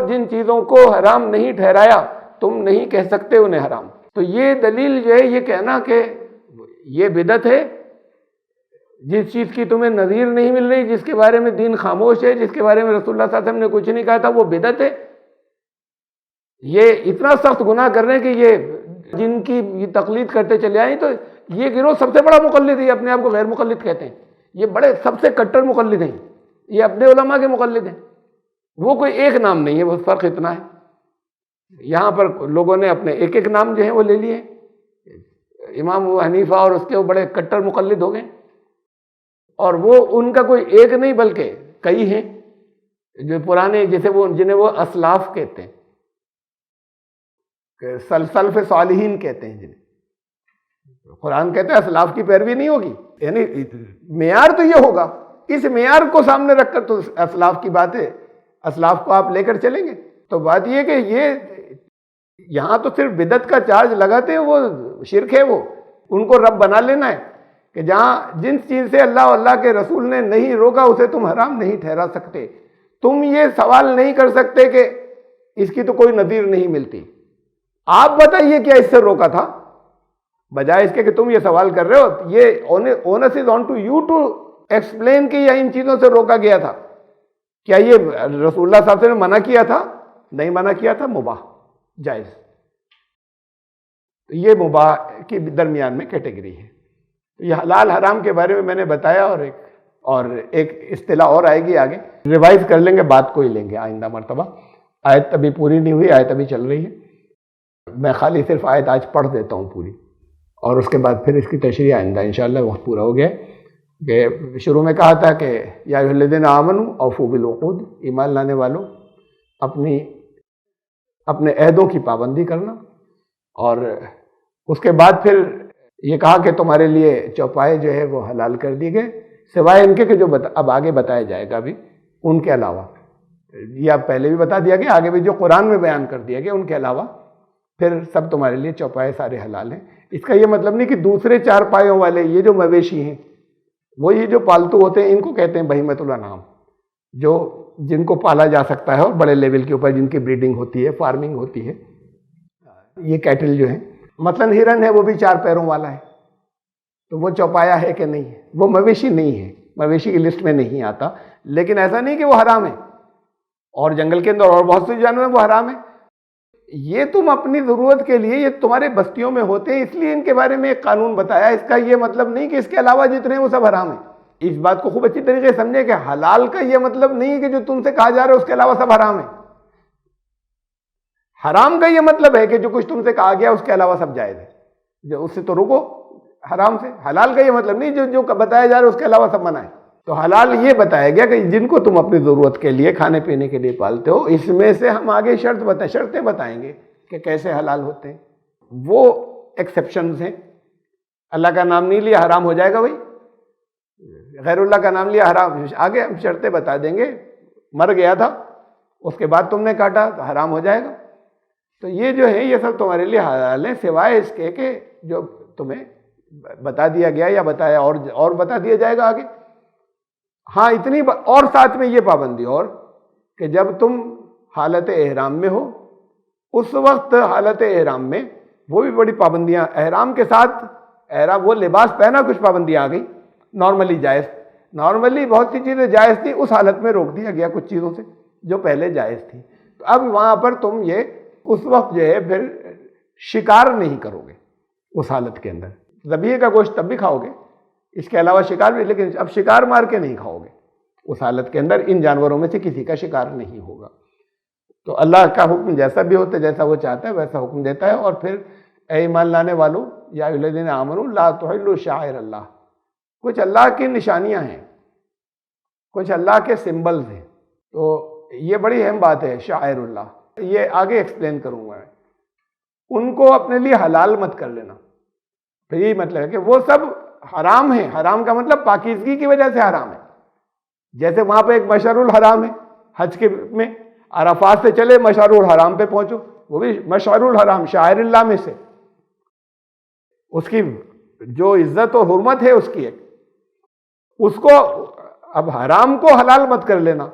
جن چیزوں کو حرام نہیں ٹھہرایا تم نہیں کہہ سکتے انہیں حرام۔ تو یہ دلیل جو ہے یہ کہنا کہ یہ بدعت ہے، جس چیز کی تمہیں نظیر نہیں مل رہی، جس کے بارے میں دین خاموش ہے، جس کے بارے میں رسول اللہ صلی اللہ علیہ وسلم نے کچھ نہیں کہا تھا وہ بدعت ہے، یہ اتنا سخت گناہ کر رہے ہیں کہ یہ جن کی یہ تقلید کرتے چلے آئیں، تو یہ گروہ سب سے بڑا مقلد ہے، یہ اپنے آپ کو غیر مقلد کہتے ہیں، یہ بڑے سب سے کٹر مقلد ہیں، یہ اپنے علماء کے مقلد ہیں، وہ کوئی ایک نام نہیں ہے، بس فرق اتنا ہے۔ یہاں پر لوگوں نے اپنے ایک ایک نام جو ہیں وہ لے لیے، امام ابو حنیفہ اور اس کے وہ بڑے کٹر مقلد ہو گئے، اور وہ ان کا کوئی ایک نہیں بلکہ کئی ہیں جو پرانے، جیسے وہ جنہیں وہ اسلاف کہتے ہیں، کہ سلف صالحین کہتے ہیں جنہیں قرآن کہتے ہیں اسلاف کی پیروی نہیں ہوگی، یعنی معیار تو یہ ہوگا، اس معیار کو سامنے رکھ کر تو اسلاف کی بات ہے، اسلاف کو آپ لے کر چلیں گے۔ تو بات یہ کہ یہ یہاں تو صرف بدعت کا چارج لگاتے ہیں، وہ شرک ہے، وہ ان کو رب بنا لینا ہے کہ جہاں جن چیز سے اللہ اور اللہ کے رسول نے نہیں روکا اسے تم حرام نہیں ٹھہرا سکتے، تم یہ سوال نہیں کر سکتے کہ اس کی تو کوئی نظیر نہیں ملتی، آپ بتائیے کیا اس سے روکا تھا، بجائے اس کے کہ تم یہ سوال کر رہے ہو، یہ onus is on to you to explain کہ یہ ان چیزوں سے روکا گیا تھا، کیا یہ رسول اللہ صلی اللہ علیہ وسلم نے منع کیا تھا؟ نہیں منع کیا تھا، مباح جائز، تو یہ مباح کے درمیان میں کیٹیگری ہے۔ یہ حلال حرام کے بارے میں میں نے بتایا، اور ایک اصطلاح اور آئے گی آگے، ریوائز کر لیں گے، بات کو ہی لیں گے آئندہ مرتبہ۔ آیت ابھی پوری نہیں ہوئی، آیت ابھی چل رہی ہے، میں خالی صرف آیت آج پڑھ دیتا ہوں پوری، اور اس کے بعد پھر اس کی تشریح آئندہ انشاءاللہ وقت پورا ہو گیا۔ کہ شروع میں کہا تھا کہ یا ایھا الذین آمنوا اوفوا بالعقود، ایمان لانے والوں اپنے عہدوں کی پابندی کرنا، اور اس کے بعد پھر یہ کہا کہ تمہارے لیے چوپائے جو ہے وہ حلال کر دی گئے، سوائے ان کے کہ جو اب آگے بتایا جائے گا بھی ان کے علاوہ، یہ اب پہلے بھی بتا دیا گیا، آگے بھی جو قرآن میں بیان کر دیا گیا ان کے علاوہ پھر سب تمہارے لیے چوپائے سارے حلال ہیں۔ اس کا یہ مطلب نہیں کہ دوسرے چار پایوں والے یہ جو مویشی ہیں، وہ یہ جو پالتو ہوتے ہیں، ان کو کہتے ہیں بہیمۃ الانعام، جن کو پالا جا سکتا ہے اور بڑے لیول کے اوپر جن کی بریڈنگ ہوتی ہے، فارمنگ ہوتی ہے، یہ کیٹل جو ہیں، مثلاً ہرن ہے وہ بھی چار پیروں والا ہے، تو وہ چوپایا ہے کہ نہیں ہے، وہ مویشی نہیں ہے، مویشی کی لسٹ میں نہیں آتا، لیکن ایسا نہیں کہ وہ حرام ہے، اور جنگل کے اندر اور بہت سے جانور ہیں وہ حرام ہیں، یہ تم اپنی ضرورت کے لیے، یہ تمہارے بستیوں میں ہوتے ہیں اس لیے ان کے بارے میں ایک قانون بتایا، اس کا یہ مطلب نہیں کہ اس کے علاوہ جتنے ہیں وہ سب حرام ہیں۔ اس بات کو خوب اچھی طریقے سے سمجھے کہ حلال کا یہ مطلب نہیں ہے کہ جو تم سے کہا جا رہا ہے اس کے علاوہ سب حرام ہے، حرام کا یہ مطلب ہے کہ جو کچھ تم سے کہا گیا اس کے علاوہ سب جائز ہے، جو اس سے تو رکو حرام سے۔ حلال کا یہ مطلب نہیں جو بتایا جا رہا ہے اس کے علاوہ سب منع ہے۔ تو حلال یہ بتایا گیا کہ جن کو تم اپنی ضرورت کے لیے کھانے پینے کے لیے پالتے ہو، اس میں سے ہم آگے شرطیں بتائیں گے کہ کیسے حلال ہوتے ہیں، وہ ایکسیپشنز ہیں۔ اللہ کا نام نہیں لیا حرام ہو جائے گا بھائی، غیر اللہ کا نام لیا حرام، آگے ہم شرطیں بتا دیں گے، مر گیا تھا اس کے بعد تم نے کاٹا تو حرام ہو جائے گا۔ تو یہ جو ہے یہ سب تمہارے لیے حلال ہے، سوائے اس کے کہ جو تمہیں بتا دیا گیا یا بتایا اور بتا دیا جائے گا آگے۔ ہاں اتنی اور ساتھ میں یہ پابندی اور کہ جب تم حالت احرام میں ہو، اس وقت حالت احرام میں وہ بھی بڑی پابندیاں، احرام کے ساتھ احرام وہ لباس پہنا کچھ پابندیاں آ گئی، نارملی جائز، نارملی بہت سی چیزیں جائز تھیں، اس حالت میں روک دیا گیا کچھ چیزوں سے جو پہلے جائز تھی۔ تو اب وہاں پر تم یہ اس وقت جو ہے پھر شکار نہیں کرو گے اس حالت کے اندر، ذبیحے کا گوشت تب بھی کھاؤ گے، اس کے علاوہ شکار بھی، لیکن اب شکار مار کے نہیں کھاؤ گے اس حالت کے اندر، ان جانوروں میں سے کسی کا شکار نہیں ہوگا۔ تو اللہ کا حکم جیسا بھی ہوتا ہے، جیسا وہ چاہتا ہے ویسا حکم دیتا ہے۔ اور پھر اے ایمان لانے والوں یا ایھا الذین آمنوا لا تحلوا شعائر اللہ، کچھ اللہ کی نشانیاں ہیں، کچھ اللہ کے سمبلز ہیں، تو یہ بڑی اہم بات ہے شعائر اللہ، یہ آگے ایکسپلین کروں گا میں، ان کو اپنے لیے حلال مت کر لینا۔ پھر یہی مطلب ہے کہ وہ سب حرام ہیں، حرام کا مطلب پاکیزگی کی وجہ سے حرام ہے، جیسے وہاں پہ ایک مشعر الحرام ہے حج کے میں، عرفات سے چلے مشعر الحرام پہ پہنچو، وہ بھی مشعر الحرام شاعر اللہ میں سے، اس کی جو عزت و حرمت ہے اس کی ایک، اس کو اب حرام کو حلال مت کر لینا،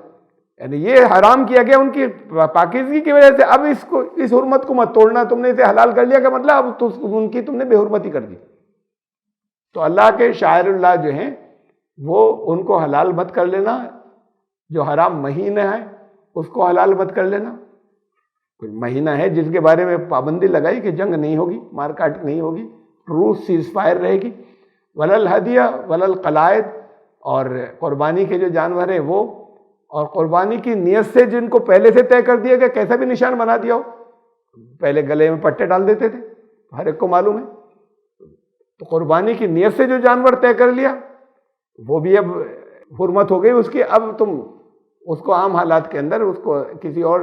یعنی یہ حرام کیا گیا ان کی پاکیزگی کی وجہ سے، اب اس حرمت کو مت توڑنا، تم نے اسے حلال کر لیا کا مطلب اب ان کی تم نے بے حرمتی کر دی۔ تو اللہ کے شاعر اللہ جو ہیں وہ ان کو حلال مت کر لینا، جو حرام مہینے ہیں اس کو حلال مت کر لینا، کوئی مہینہ ہے جس کے بارے میں پابندی لگائی کہ جنگ نہیں ہوگی، مار کاٹ نہیں ہوگی، روس سیز فائر رہے گی، ولل ہدیہ ولل قلائد، اور قربانی کے جو جانور ہیں وہ، اور قربانی کی نیت سے جن کو پہلے سے طے کر دیا گیا، کیسا بھی نشان بنا دیا ہو، پہلے گلے میں پٹے ڈال دیتے تھے، ہر ایک کو معلوم ہے، تو قربانی کی نیت سے جو جانور طے کر لیا وہ بھی اب حرمت ہو گئی اس کی، اب تم اس کو عام حالات کے اندر اس کو کسی اور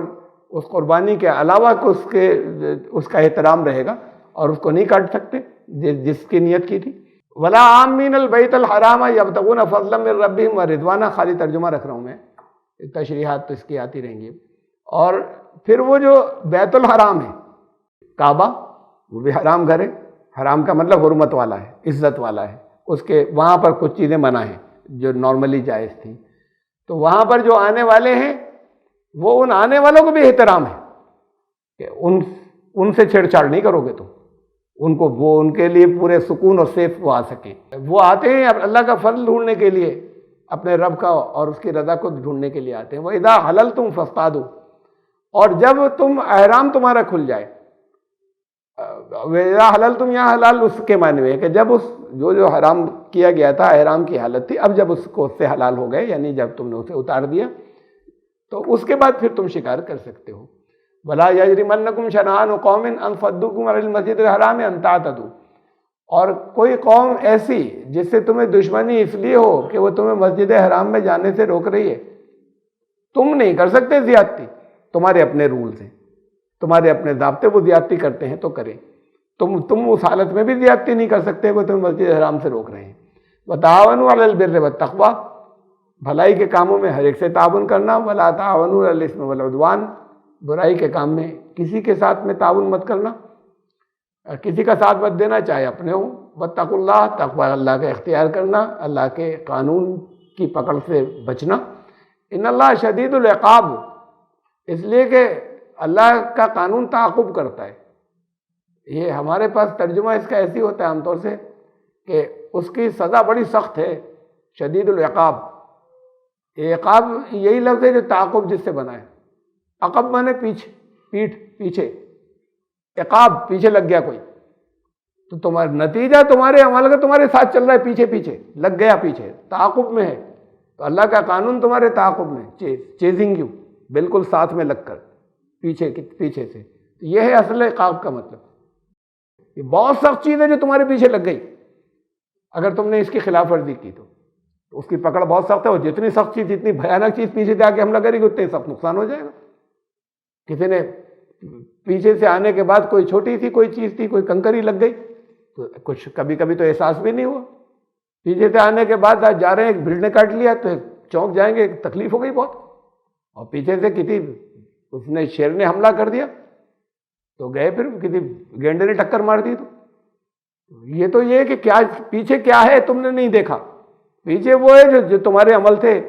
اس قربانی کے علاوہ کو اس کا احترام رہے گا اور اس کو نہیں کاٹ سکتے جس کی نیت کی تھی۔ ولا عامین البیت الحرام یبتغون فضلا من ربہم ورضوانا، خالی ترجمہ رکھ رہا ہوں میں، تشریحات تو اس کی آتی رہیں گی۔ اور پھر وہ جو بیت الحرام ہے، کعبہ، وہ بھی حرام گھر ہے، حرام کا مطلب حرمت والا ہے، عزت والا ہے، اس کے وہاں پر کچھ چیزیں منع ہیں جو نارملی جائز تھیں، تو وہاں پر جو آنے والے ہیں وہ ان آنے والوں کو بھی احترام ہے کہ ان سے چھیڑ چھاڑ نہیں کرو گے تو ان کو، وہ ان کے لیے پورے سکون اور سیف وہ آ سکیں۔ وہ آتے ہیں اللہ کا فضل ڈھونڈنے کے لیے، اپنے رب کا اور اس کی رضا کو ڈھونڈنے کے لیے آتے ہیں۔ وَإِذَا حَلَلْتُمْ فَاصْطَادُوا، اور جب تم احرام تمہارا کھل جائے، وَإِذَا حَلَلْتُمْ، یہاں حلال اس کے معنی میں ہے کہ جب اس جو حرام کیا گیا تھا، احرام کی حالت تھی، اب جب اس کو اس سے حلال ہو گئے، یعنی جب تم نے اسے اتار دیا، تو اس کے بعد پھر تم شکار کر سکتے ہو۔ وَلَا يَجْرِمَنَّكُمْ شَنَآنُ قَوْمٍ أَن صَدُّوكُمْ عَنِ الْمَسْجِدِ الْحَرَامِ أَن تَعْتَدُوا، اور کوئی قوم ایسی جس سے تمہیں دشمنی اس لیے ہو کہ وہ تمہیں مسجد حرام میں جانے سے روک رہی ہے، تم نہیں کر سکتے زیادتی، تمہارے اپنے رولز ہیں، تمہارے اپنے ضابطے، وہ زیادتی کرتے ہیں تو کریں، تم اس حالت میں بھی زیادتی نہیں کر سکتے وہ تمہیں مسجد حرام سے روک رہے ہیں۔ وَتَعَاوَنُوا عَلَى الْبِرِّ وَالتَّقْوَىٰ، بھلائی کے کاموں میں ہر ایک سے تعاون کرنا، وَلَا تَعَاوَنُوا عَلَى الْإِثْمِ وَالْعُدْوَانِ، برائی کے کام میں کسی کے ساتھ میں تعاون مت کرنا، کسی کا ساتھ مت دینا چاہے اپنے ہوں۔ وَاتَّقُوا اللَّهَ، تقوی اللہ کا اختیار کرنا، اللہ کے قانون کی پکڑ سے بچنا۔ ان اللہ شدید العقاب، اس لیے کہ اللہ کا قانون تعاقب کرتا ہے۔ یہ ہمارے پاس ترجمہ اس کا ایسی ہوتا ہے عام طور سے کہ اس کی سزا بڑی سخت ہے، شدید العقاب۔ عقاب یہی لفظ ہے جو تعاقب جس سے بنا ہے، عقب مانے پیچھے، پیٹھ، پیچھے، عقاب پیچھے لگ گیا کوئی، تو تمہارا نتیجہ تمہارے عمل کا تمہارے ساتھ چل رہا ہے، پیچھے پیچھے لگ گیا، پیچھے تعاقب میں ہے، تو اللہ کا قانون تمہارے تعاقب میں، چیزنگ یو، بالکل ساتھ میں لگ کر، پیچھے سے۔ یہ ہے اصل عقاب کا مطلب، یہ بہت سخت چیز ہے جو تمہارے پیچھے لگ گئی، اگر تم نے اس کی خلاف ورزی کی تو اس کی پکڑ بہت سخت ہے، اور جتنی سخت چیز، جتنی بھیانک چیز پیچھے سے آ کے حملہ کرے گی اتنے سخت نقصان ہو جائے گا۔ کسی نے پیچھے سے آنے کے بعد کوئی چھوٹی سی کوئی چیز تھی، کوئی کنکری لگ گئی تو کچھ کبھی کبھی تو احساس بھی نہیں ہوا، پیچھے سے آنے کے بعد آج جا رہے ہیں، ایک بھیڑ نے کاٹ لیا تو چونک جائیں گے، تکلیف ہو گئی بہت، اور پیچھے سے کسی اس نے شیر نے حملہ کر دیا تو گئے، پھر کسی گینڈے نے ٹکر مار دی، تو یہ تو یہ ہے کہ کیا پیچھے کیا ہے تم نے نہیں دیکھا، پیچھے وہ ہے جو تمہارے عمل تھے،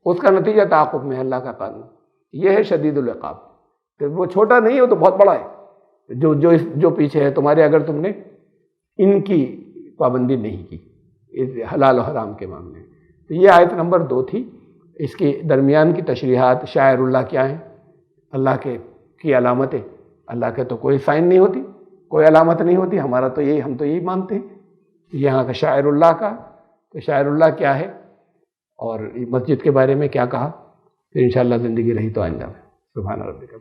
اس کا نتیجہ تعاقب میں ہے اللہ کا قانون۔ یہ ہے شدید العقاب، کہ وہ چھوٹا نہیں ہے، تو بہت بڑا ہے جو پیچھے ہے تمہارے، اگر تم نے ان کی پابندی نہیں کی حلال و حرام کے معاملے میں۔ تو یہ آیت نمبر 2 تھی، اس کی درمیان کی تشریحات، شاعر اللہ کیا ہیں، اللہ کی علامتیں، اللہ کے تو کوئی سائن نہیں ہوتی، کوئی علامت نہیں ہوتی، ہمارا تو یہی، ہم تو یہی مانتے ہیں۔ یہاں کا شاعر اللہ کا، تو شاعر اللہ کیا ہے اور مسجد کے بارے میں کیا کہا، پھر انشاءاللہ زندگی رہی تو آئندہ میں۔ سبحان ربک۔